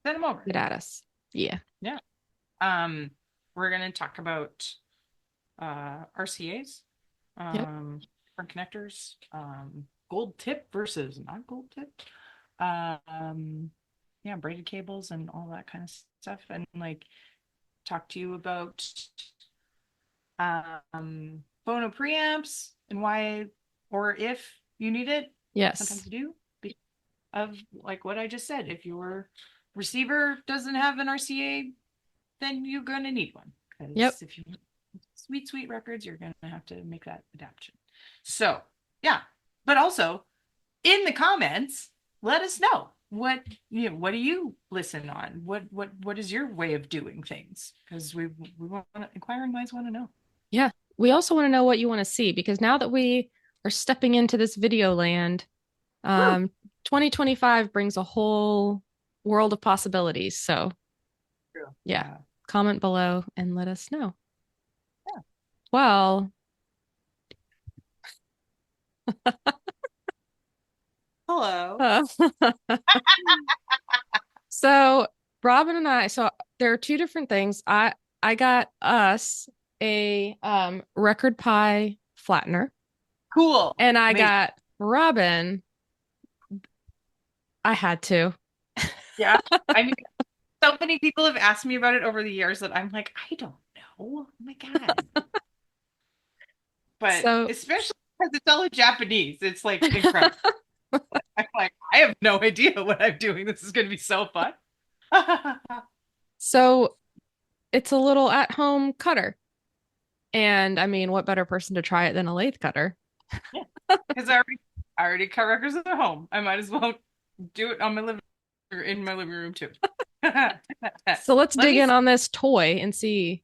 Send them over. get at us. Yeah. Yeah. Um, we're gonna talk about RCAs, Yep. different connectors, gold tip versus not gold tip. Yeah, braided cables and all that kind of stuff, and like talk to you about phono preamps and why or if you need it. Sometimes Yes. you do because of like what I just said. If your receiver doesn't have an RCA, then you're gonna need one. Yep. Because if you want sweet, sweet records, you're gonna have to make that adaptation. So yeah. But also in the comments, let us know what do you listen on? What is your way of doing things? Because we want inquiring minds want to know. Yeah. We also want to know what you want to see because now that we are stepping into this video land, Woo! 2025 brings a whole world of possibilities. So, True. yeah, Yeah. comment below and let us know. Yeah. Well, Hello. uh, so Robin and so there are two different things. I got us a record pie flattener, Cool. and I Amazing. got Robin. I had to. Yeah. I mean, so many people have asked me about it over the years that I'm like, I don't know. Oh my God. But So especially because it's all in Japanese, it's like incredible. I'm like, I have no idea what I'm doing. This is going to be so fun. so it's a little at-home cutter. And I mean, what better person to try it than a lathe cutter? Yeah, because I already cut records at home. I might as well do it on my living or in my living room too. Let So let's dig me in see. on this toy and see.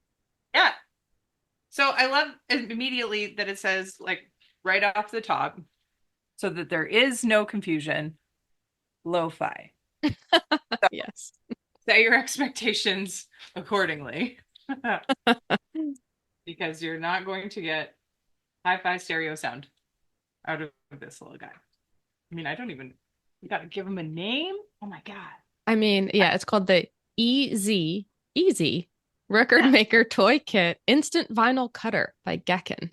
Yeah. So I love immediately that it says like right off the top, so that there is no confusion, lo-fi. So Yes. set your expectations accordingly. Because you're not going to get hi-fi stereo sound out of this little guy. I mean, I don't even, you got to give him a name. Oh my God. I mean, yeah, it's called the Easy Record Yeah. Maker Toy Kit Instant Vinyl Cutter by Gekken.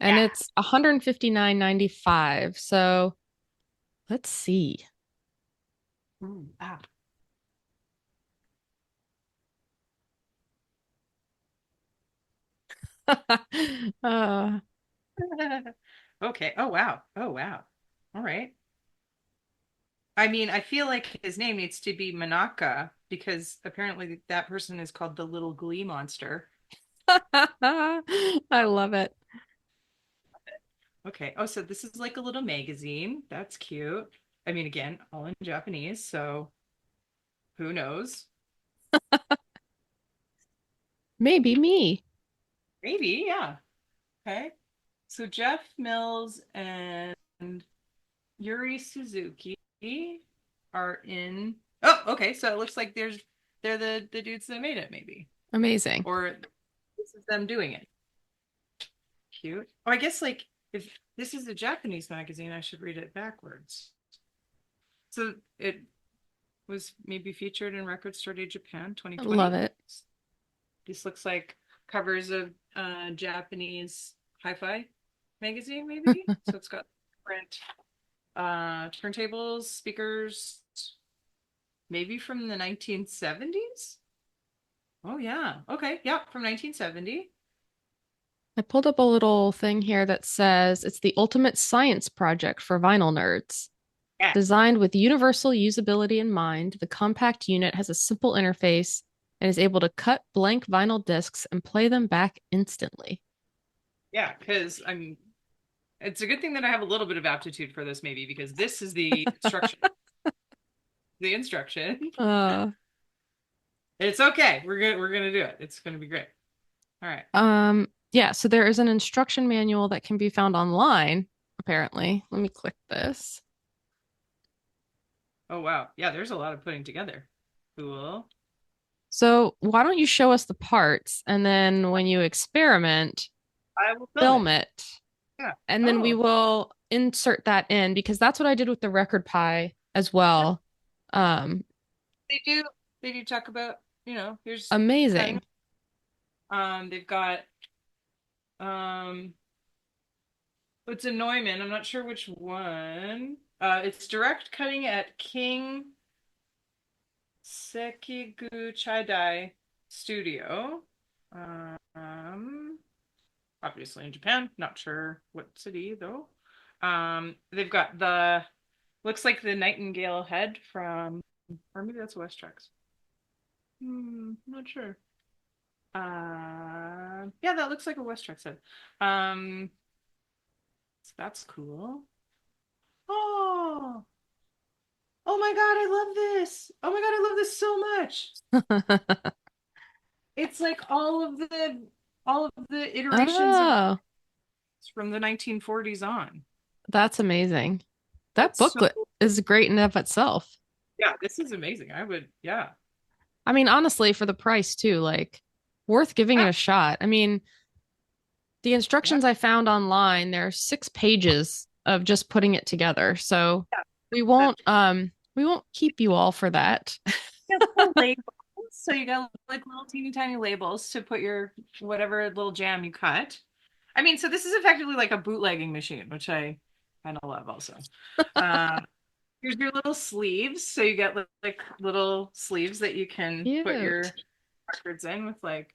And Yeah. it's $159.95. So let's see. Ooh, ah. uh, Okay. Oh wow. Oh wow. All right. I mean, I feel like his name needs to be Manaka because apparently that person is called the Little Glee Monster. I love it. Okay. Oh, so this is like a little magazine. That's cute. I mean, again, all in Japanese, so who knows? Maybe me. Maybe, yeah. Okay. So Jeff Mills and Yuri Suzuki are in. Oh, okay. So it looks like they're the dudes that made it, maybe, Amazing. or this is them doing it. Cute. Oh, I guess like if this is a Japanese magazine, I should read it backwards. So it was maybe featured in Record Store Day Japan I love 2020. it. This looks like covers of Japanese hi-fi magazine, maybe. So it's got different turntables, speakers, maybe from the 1970s. Oh yeah. Okay. Yeah, from 1970. I pulled up a little thing here that says it's the ultimate science project for vinyl nerds. Yeah. Designed with universal usability in mind, the compact unit has a simple interface and is able to cut blank vinyl discs and play them back instantly. Yeah, because I'm It's a good thing that I have a little bit of aptitude for this, maybe, because this is the instruction. The instruction. Uh, It's okay. We're gonna do it. It's gonna be great. All right. yeah, so there is an instruction manual that can be found online, apparently. Let me click this. Oh wow. Yeah, there's a lot of putting together. Cool. So why don't you show us the parts and then when you experiment, I will film film it. it, Yeah. and then we Oh, will insert that in because that's what I did with the record pie as yeah. well. Um, They do. They do talk about, here's cutting. amazing. They've got it's a Neumann. I'm not sure which one. It's direct cutting at King Sekigu Chaidai Studio. Um, Obviously in Japan. Not sure what city though. They've got looks like the Nightingale head from, or maybe that's West Tracks. Not sure. Yeah, that looks like a West Tracks head. Um, so that's cool. Oh, oh my God, I love this. Oh my God, I love this so much. It's like all of the iterations of Oh, from the 1940s on. that's amazing. That That's so booklet is great in and of itself. Yeah, this is amazing. Yeah. I mean, honestly, for the price too, like worth giving it Ah, a shot. I mean, the yeah, instructions I found online, there are 6 pages of just putting it together. So yeah. we That, won't keep you all for that. yeah, little labels. So you got like little teeny tiny labels to put your whatever little jam you cut. I mean, so this is effectively like a bootlegging machine, which I kind of love also. Uh, Here's your little sleeves. So you get like little sleeves that you can put your Cute. records in with like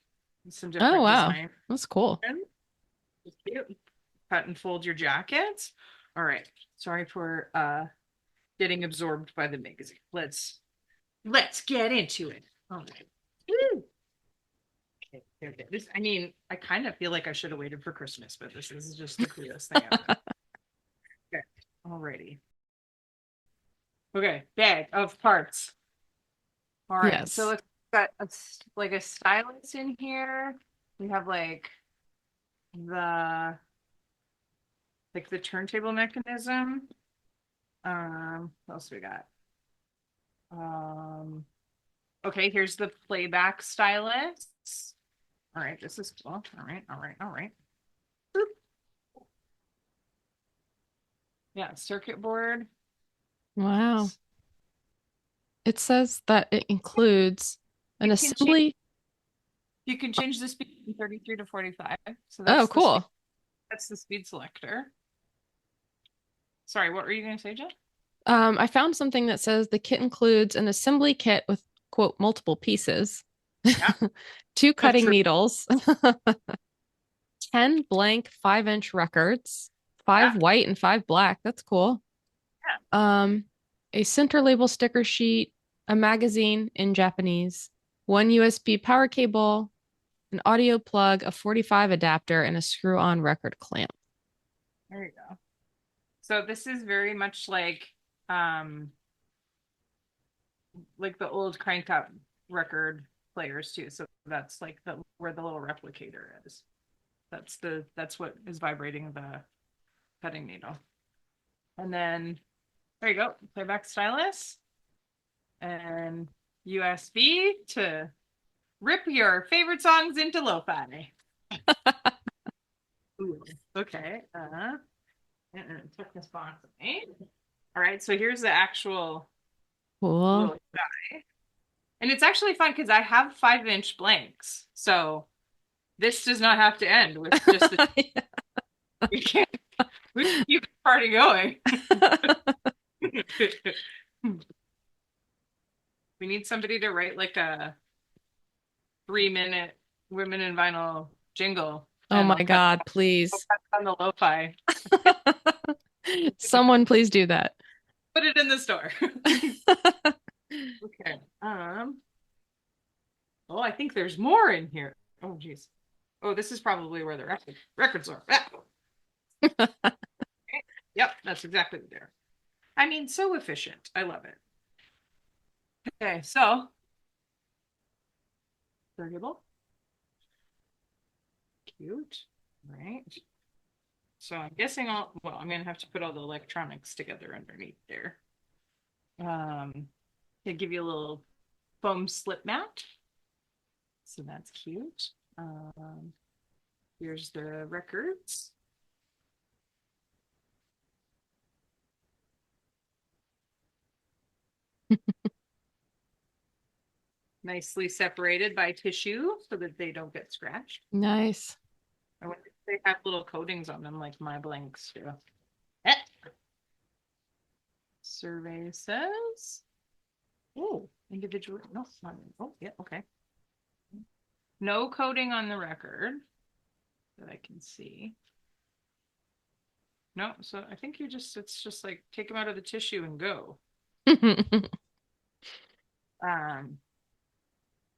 some Oh different wow. design. That's cool. It's cute. Cut and fold your jackets. All right. Sorry for getting absorbed by the magazine. Let's get into it. All right. Woo! Okay, okay. I mean, I kind of feel like I should have waited for Christmas, but this is just the coolest thing ever. Okay. Alrighty. Okay, bag of parts. All right, so Yes. let's got like a stylus in here. We have the the turntable mechanism. What else we got? Um, okay, here's the playback stylus. All right, this is cool. All right, all right, all right. Boop. Yeah, circuit board. Wow. It says that it includes an You can change assembly. you can change the speed from 33 to 45. So Oh, that's the speed cool. that's the speed selector. Sorry, what were you going to say, Jen? I found something that says the kit includes an assembly kit with, quote, multiple pieces, Yeah, 2 that's cutting true. needles, 10 blank 5-inch records, 5 Yeah, white and 5 black. That's cool. yeah. Um, a center label sticker sheet, a magazine in Japanese, 1 USB power cable, an audio plug, a 45 adapter, and a screw-on record clamp. There you go. So this is very much um like the old crank up record players too. So that's like the where the little replicator is. That's what is vibrating the cutting needle. And then there you go, playback stylus and USB to rip your favorite songs into lo-fi. Ooh, okay. Tuck this box away. All right, so here's the actual Cool. little guy. And it's actually fun because I have 5-inch blanks. So this does not have to end with just the we can't we can keep the party going. We need somebody to write like a 3-minute women in vinyl jingle Oh and my I'll God, cut please. on the lo-fi. Someone please do that. Put it in the store. Okay. Oh, I think there's more in here. Oh, geez. Oh, this is probably where the records are. Ah. Yep, that's exactly what they're. I mean, so efficient. I love it. Okay, so variable, cute, right? So I'm guessing I'm gonna have to put all the electronics together underneath there. They give you a little foam slip mat. So that's cute. Here's the records. Nicely separated by tissue so that they don't get scratched. Nice. I wonder if they have little coatings on them like my blanks do. Eh. Survey says, oh, individual. No, it's not. Oh, yeah, okay. No coating on the record that I can see. No, so I think it's just like take them out of the tissue and go.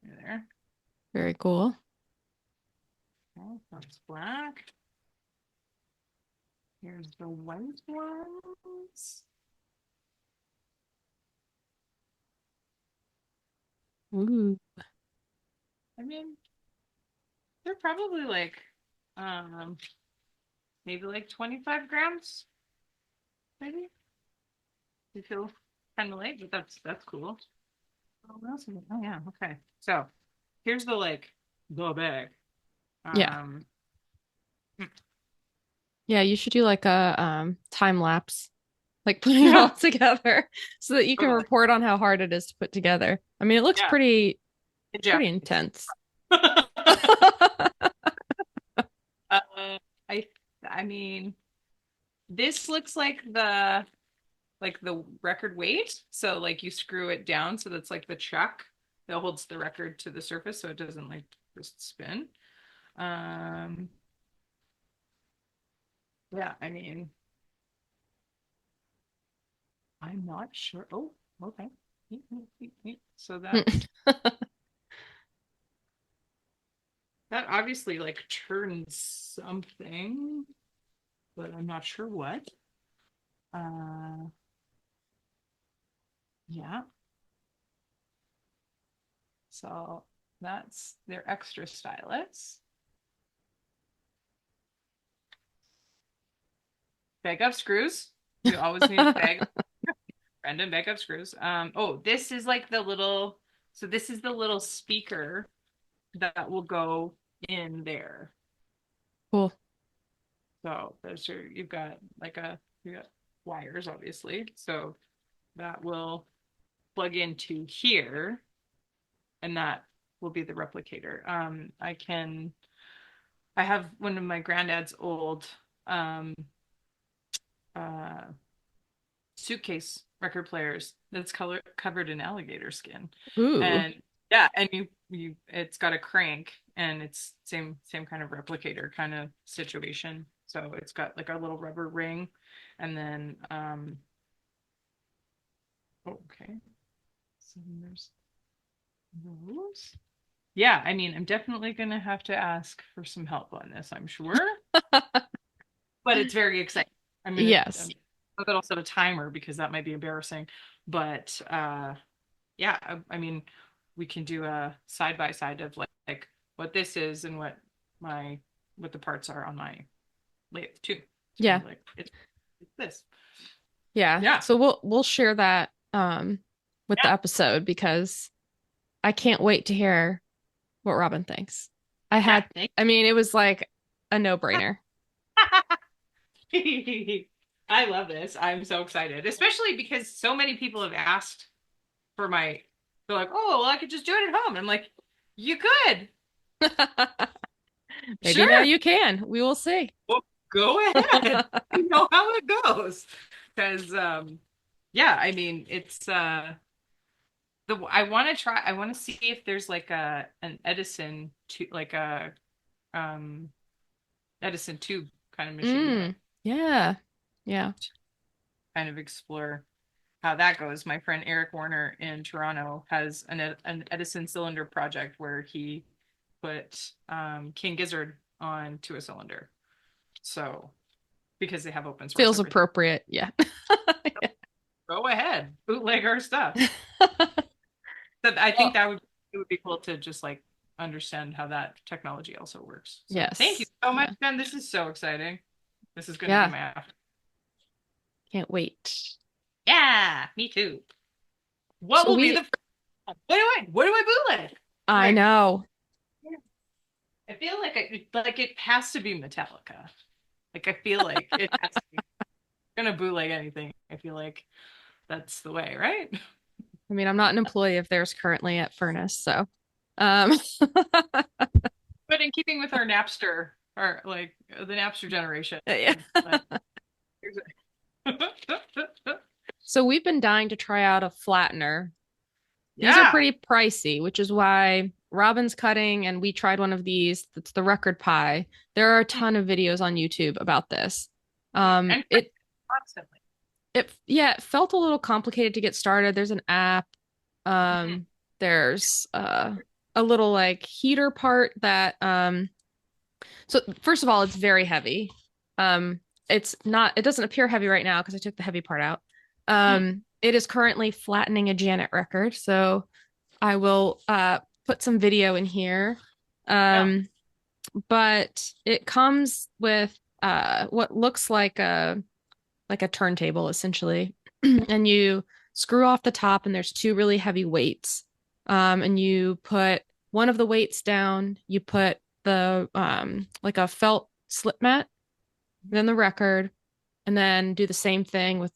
There. Very cool. Okay, that's black. Here's the white ones. Ooh. I mean, they're probably like, um, maybe like 25 grams, maybe. You feel kind of light, but that's cool. Oh, what else is it? Oh yeah, okay. So here's the bag. Yeah. Um, Yeah, you should do like a time lapse, like putting it all together so that you can totally. report on how hard it is to put together. I mean, it looks Yeah, in pretty Japanese. intense. Uh, I I mean, this looks like the record weight. So like you screw it down so that's like the chuck that holds the record to the surface so it doesn't like just spin. Um yeah, I mean, I'm not sure. Oh, okay. So that obviously like turns something, but I'm not sure what. Uh yeah. So that's their extra stylus. Bag up screws. You always need a bag, random backup screws. Oh, this is like this is the little speaker that will go in there. Cool. So you got wires, obviously. So that will plug into here, and that will be the replicator. I have one of my granddad's old um, uh, suitcase record players that's covered in alligator skin. Ooh. And yeah, and it's got a crank and it's same kind of replicator kind of situation. So it's got like a little rubber ring and then okay. So there's those. Yeah, I mean, I'm definitely gonna have to ask for some help on this, I'm sure. But it's very exciting. Yes. I'm gonna set a timer because that might be embarrassing. But yeah, I mean, we can do a side by side of like what this is and what the parts are on my lathe too. So Yeah. like it's this. Yeah. Yeah. So we'll share that with the Yeah. episode because I can't wait to hear what Robin thinks. Yeah. Thank I mean, it was like a no-brainer. you. I love this. I'm so excited, especially because so many people have asked for they're like, oh, well, I could just do it at home. I'm like, you could. Maybe now Sure. you can. We will see. Well, go ahead. I know how it goes. Because yeah, I mean it's I want to see if there's like an Edison to like a um Edison tube kind of machine that Yeah. Yeah. kind of explore how that goes. My friend Eric Warner in Toronto has an Edison cylinder project where he put King Gizzard onto a cylinder. So because they have open source Feels everything. appropriate. Yeah. Go ahead, bootleg our stuff. But I think Well, that would it would be cool to just like understand how that technology also works. So thank you yes. so much, Yeah. Jen. This is so exciting. This is going to be Yeah. my after. Can't wait. Yeah, me too. What So will be the what do I bootleg? I Like know. I feel like it has to be Metallica. Like I feel like it has to be gonna bootleg anything. I feel like that's the way, right? I mean, I'm not an employee of theirs currently at Furnace, so um But in keeping with our Napster or like the Napster generation, yeah. like, So we've been dying to try out a flattener. These are yeah. pretty pricey, which is why Robyn's cutting and we tried one of these. That's the record pie. There are a ton of videos on YouTube about this. And It constantly. it felt a little complicated to get started. There's an app. Mhm. There's a little like heater part that so first of all, it's very heavy. Um, it doesn't appear heavy right now because I took the heavy part out. Mm. It is currently flattening a Janet record, so I will put some video in here. Yeah. Um, but it comes with what looks like a turntable essentially. And you screw off the top and there's two really heavy weights. And you put one of the weights down, you put the like a felt slip mat, then the record, and then do the same thing with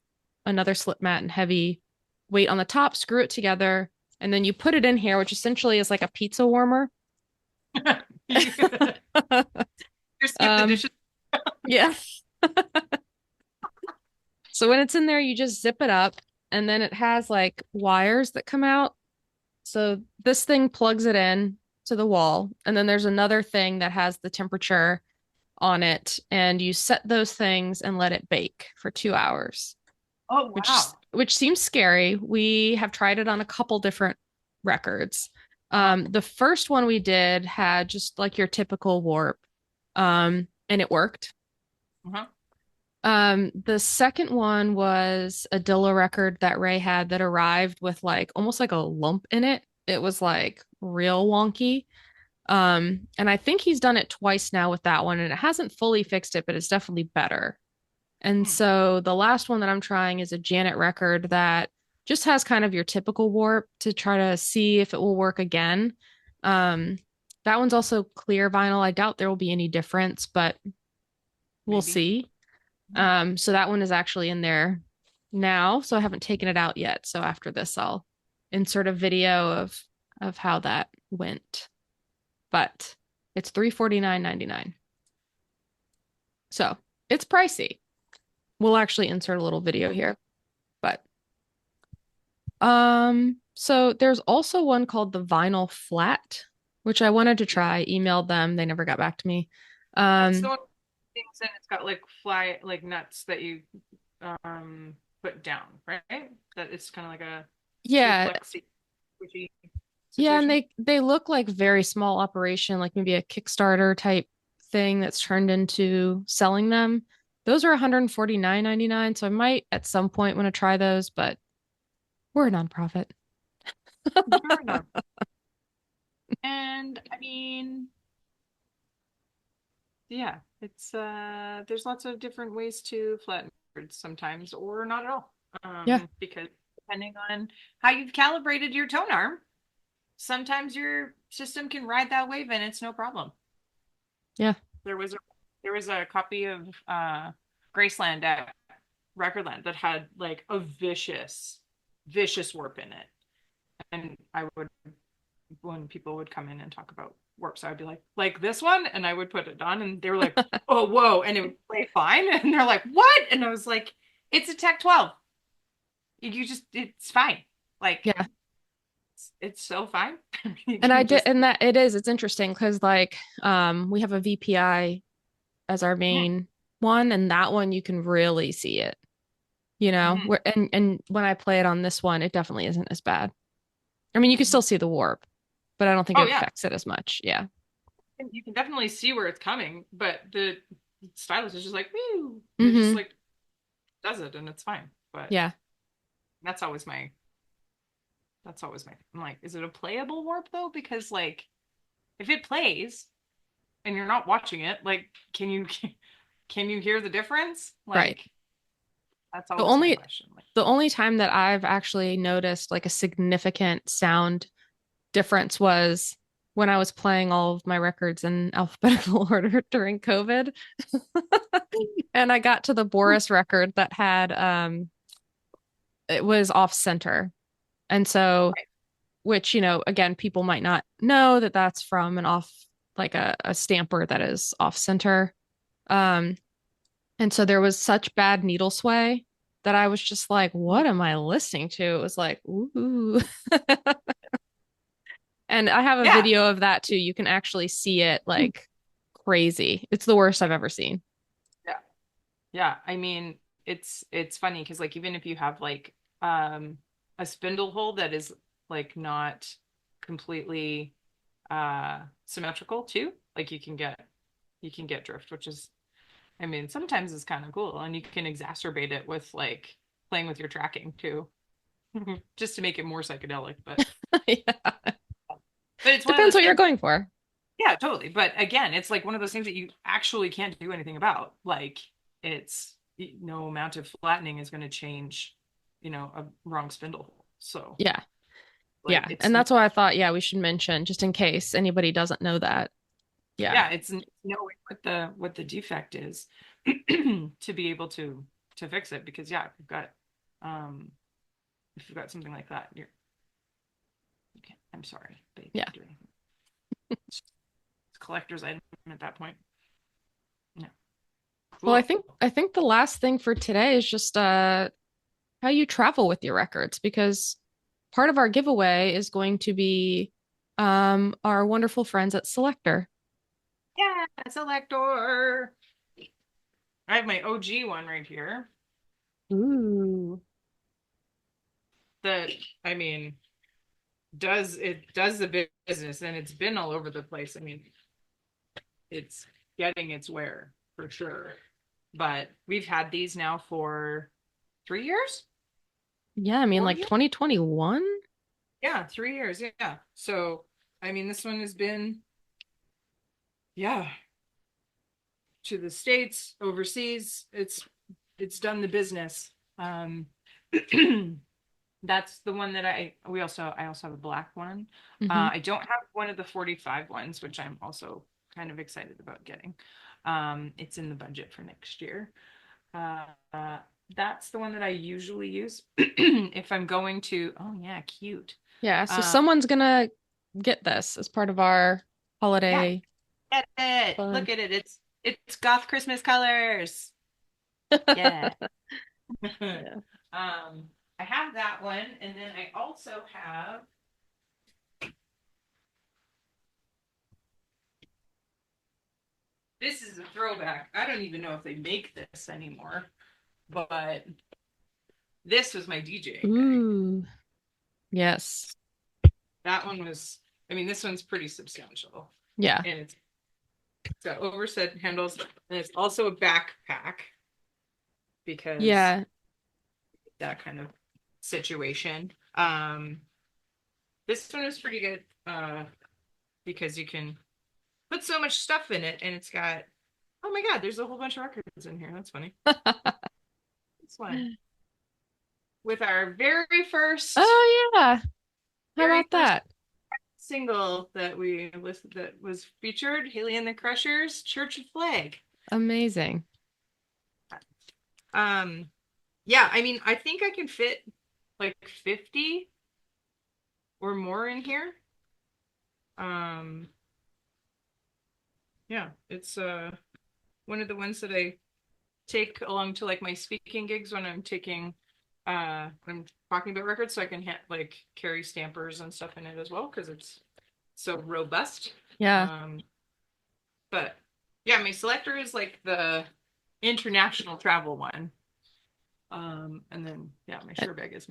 another slip mat and heavy weight on the top, screw it together, and then you put it in here, which essentially is like a pizza warmer. You skip the um, dishes. yeah. So when it's in there, you just zip it up, and then it has like wires that come out. So this thing plugs it in to the wall, and then there's another thing that has the temperature on it, and you set those things and let it bake for 2 hours, Oh which wow. which seems scary. We have tried it on a couple different records. Uh-huh. The first one we did had just like your typical warp, and it worked. Uh-huh. The second one was a Dilla record that Ray had that arrived with like almost like a lump in it. It was like real wonky. And I think he's done it twice now with that one, and it hasn't fully fixed it, but it's definitely better. And Hmm. so the last one that I'm trying is a Janet record that just has kind of your typical warp to try to see if it will work again. Um, that one's also clear vinyl. I doubt there will be any difference, but we'll Maybe. see. So that one is actually in there now. So I haven't taken it out yet. So after this, I'll insert a video of how that went. But it's $349.99. So it's pricey. We'll actually insert a little video here. But so there's also one called the Vinyl Flat, which I wanted to try. Emailed them, they never got back to me. That's the Um, one things and it's got like fly like nuts that you put down, right? That it's kind of like a yeah, reflexy squishy yeah, and situation. they look like very small operation, like maybe a Kickstarter type thing that's turned into selling them. Those are $149.99, so I might at some point want to try those, but we're a nonprofit. Fair enough. And I mean, yeah, it's there's lots of different ways to flatten words sometimes or not at all. Yeah, Because depending on how you've calibrated your tone arm, sometimes your system can ride that wave and it's no problem. yeah. There was a there was a copy of Graceland at Recordland that had like a vicious warp in it. And I would when people would come in and talk about warps, I would be like this one, and I would put it on, and they were like, "Oh, whoa!" and it would play fine, and they're like, "What?" and I was like, "It's a Tech 12. You just it's fine. Like Yeah. it's so fine. You And I can did, just and that it is, it's interesting because like we have a VPI as our yeah. main one, and that one you can really see it, you know, Mhm, where and when I play it on this one, it definitely isn't as bad. I mean, you can still mhm. see the warp, but I don't think Oh it yeah, affects it as much. Yeah. you can definitely see where it's coming, but the stylus is just like, woo, and it just Hmm. like does it, and it's fine. But Yeah. that's always my I'm like, is it a playable warp though? Because like if it plays and you're not watching it, like can you hear the difference? Right. Like that's The always my only question. Like, the only time that I've actually noticed like a significant sound difference was when I was playing all of my records in alphabetical order during COVID. And I got to the Boris record that had it was off center. And so, right. which, again, people might not know that that's from an off, like a stamper that is off center. Um, and so there was such bad needle sway that I was just like, what am I listening to? It was like, ooh. And I have a Yeah. video of that too. You can actually see it like crazy. It's the worst I've ever seen. Yeah. Yeah. I mean, it's funny because like even if you have like a spindle hole that is like not completely symmetrical too, like you can get drift, which is I mean, sometimes it's kind of cool and you can exacerbate it with like playing with your tracking too, just to make it more psychedelic. Yeah. But it's one of Depends those what you're things. going for. Yeah, totally. But again, it's like one of those things that you actually can't do anything about. Like it's no amount of flattening is going to change, a wrong spindle hole. So Yeah. like Yeah. it's And that's why I thought, yeah, we should mention just in case anybody doesn't know that. Yeah. yeah, it's knowing what the defect is to be able to fix it because yeah, um if you've got something like that, you can't, I'm sorry, but you Yeah. can't do anything. It's collector's item at that point. Yeah. Well, I Cool. think I think the last thing for today is just how you travel with your records because part of our giveaway is going to be our wonderful friends at Selector. Yeah, selector. I have my OG one right here. Ooh. That I mean, does the business and it's been all over the place. I mean, it's getting its wear for sure. But we've had these now for 3 years, Yeah, I mean four like years. 2021. Yeah, 3 years. Yeah. So I mean, this one has been yeah to the States, overseas. It's done the business. That's the one that I also have a black one. Hmm. I don't have one of the 45 ones, which I'm also kind of excited about getting. It's in the budget for next year. Uh, uh, that's the one that I usually use if I'm going to. Oh yeah, cute. Yeah, so Uh, someone's gonna get this as part of our yeah, holiday get it. fun. Look at it. It's goth Christmas colors. Yeah. Yeah. I have that one, and then I also have. This is a throwback. I don't even know if they make this anymore, but this was my DJing bag. Ooh, yes. That one was, I mean, this one's pretty substantial, Yeah. and it's got overset handles, and it's also a backpack because Yeah. that kind of situation. This one is pretty good because you can put so much stuff in it, and it's got, oh my God, there's a whole bunch of records in here. That's funny. This one with our Oh yeah. How very about first that? single that we listed that was featured, Haley and the Crushers, Church of Flag. Amazing. Um, yeah, I mean, I think I can fit like 50 or more in here. Um, yeah, it's one of the ones that I take along to like my speaking gigs when I'm taking when I'm talking about records so I can like carry stampers and stuff in it as well because it's so robust. Yeah. Um, but yeah, my selector is like the international travel one. And then yeah, my sure bag is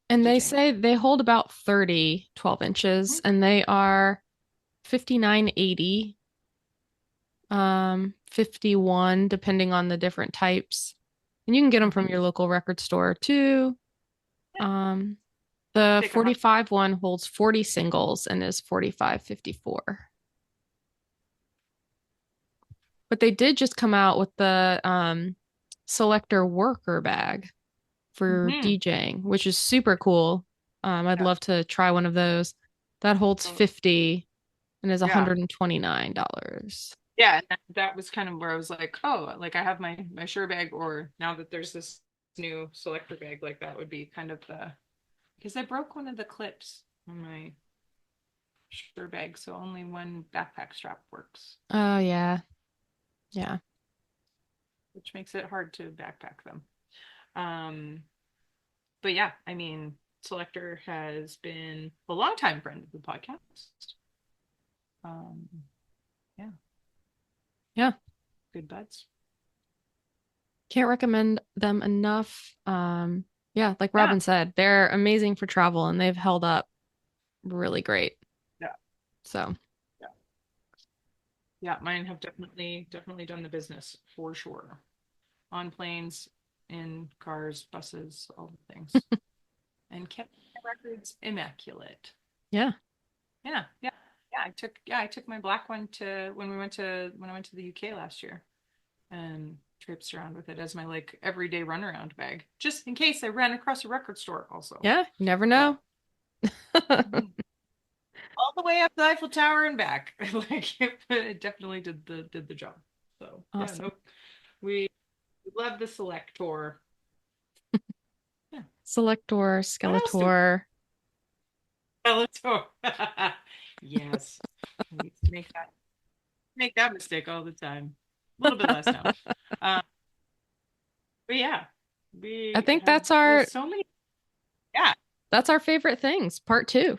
And they DJing. say they hold about 30 12 inches and they are 59.80. 51, depending on the different types. And you can get them from your local record store too. The Take 'em up. 45 one holds 40 singles and is $45.54. But they did just come out with the selector worker bag for DJing, which is super cool. I'd love to try one of those. That holds 50 and is $129. Yeah, and that was kind of where I was like, oh, like I have my Sure bag, or now that there's this new selector bag, like that would be kind of because I broke one of the clips on my Sure bag, so only one backpack strap works. Oh, yeah. Yeah. Which makes it hard to backpack them. But yeah, I mean, Selector has been a longtime friend of the podcast. Yeah. Yeah. Good buds. Can't recommend them enough. Yeah, like Robyn said, they're amazing for travel and they've held up really great. Yeah. So. Yeah, mine have definitely done the business for sure. On planes, in cars, buses, all the things. And kept my records immaculate. Yeah. Yeah. I took my black one to when I went to the UK last year, and traipsed around with it as my like everyday runaround bag, just in case I ran across a record store. Also, yeah, you never know. All the way up the Eiffel Tower and back. Like it definitely did the job. So awesome. Yeah, we love the Selector. Yeah. Selector, Skeletor. Skeletor. Yes. We used to make that mistake all the time. A little bit less now. But yeah, I think that's our so many. Yeah, that's our favorite things. Part 2.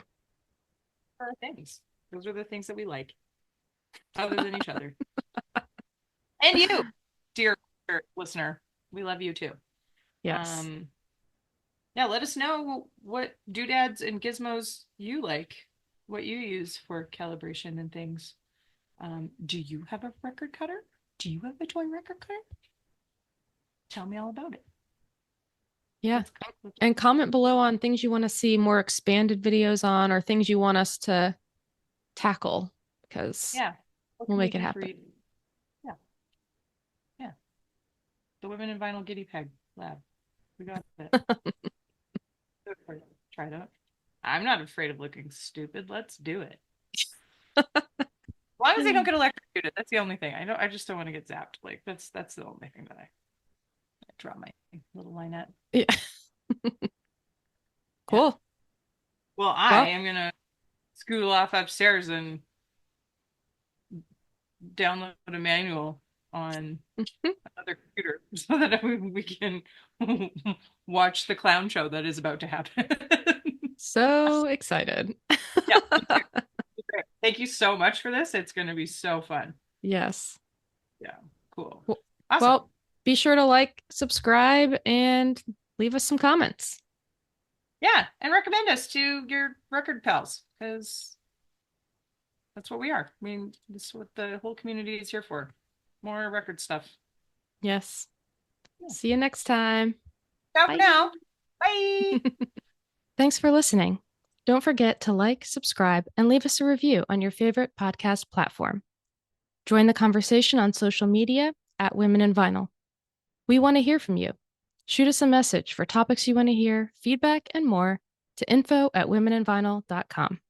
Things. Those are the things that we like, other than each other. And you, dear listener, we love you too. Yes. Yeah, let us know what doodads and gizmos you like, what you use for calibration and things. Do you have a record cutter? Do you have a toy record cutter? Tell me all about it. Yeah. And comment below on things you want to see more expanded videos on, or things you want us to tackle, because we'll make it happen. Yeah. The Women in Vinyl Guinea Pig Lab. We got it. Try it out. I'm not afraid of looking stupid. Let's do it. As long as they don't get electrocuted, that's the only thing. I just don't want to get zapped. Like that's the only thing that I draw my little line at. Yeah. Cool. Well, I am gonna scoot off upstairs and download a manual on another computer so that we can watch the clown show that is about to happen. So excited. Yeah. Thank you so much for this. It's going to be so fun. Yes. Yeah. Cool. Awesome. Well, be sure to like, subscribe, and leave us some comments. Yeah. And recommend us to your record pals, because that's what we are. I mean, this is what the whole community is here for. More record stuff. Yes. Yeah. See you next time. Ciao for now. Bye. Thanks for listening. Don't forget to like, subscribe, and leave us a review on your favorite podcast platform. Join the conversation on social media at Women in Vinyl. We want to hear from you. Shoot us a message for topics you want to hear, feedback, and more to info@womeninvinyl.com.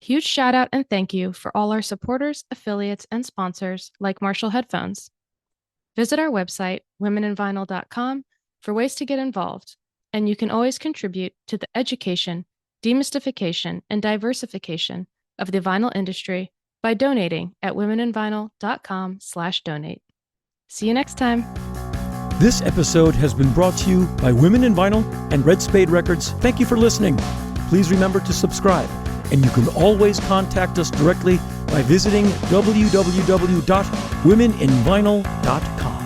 Huge shout out and thank you for all our supporters, affiliates, and sponsors like Marshall Headphones. Visit our website, womeninvinyl.com, for ways to get involved, and you can always contribute to the education, demystification, and diversification of the vinyl industry by donating at womeninvinyl.com/donate. See you next time. This episode has been brought to you by Women in Vinyl and Red Spade Records. Thank you for listening. Please remember to subscribe, and you can always contact us directly by visiting www.womeninvinyl.com.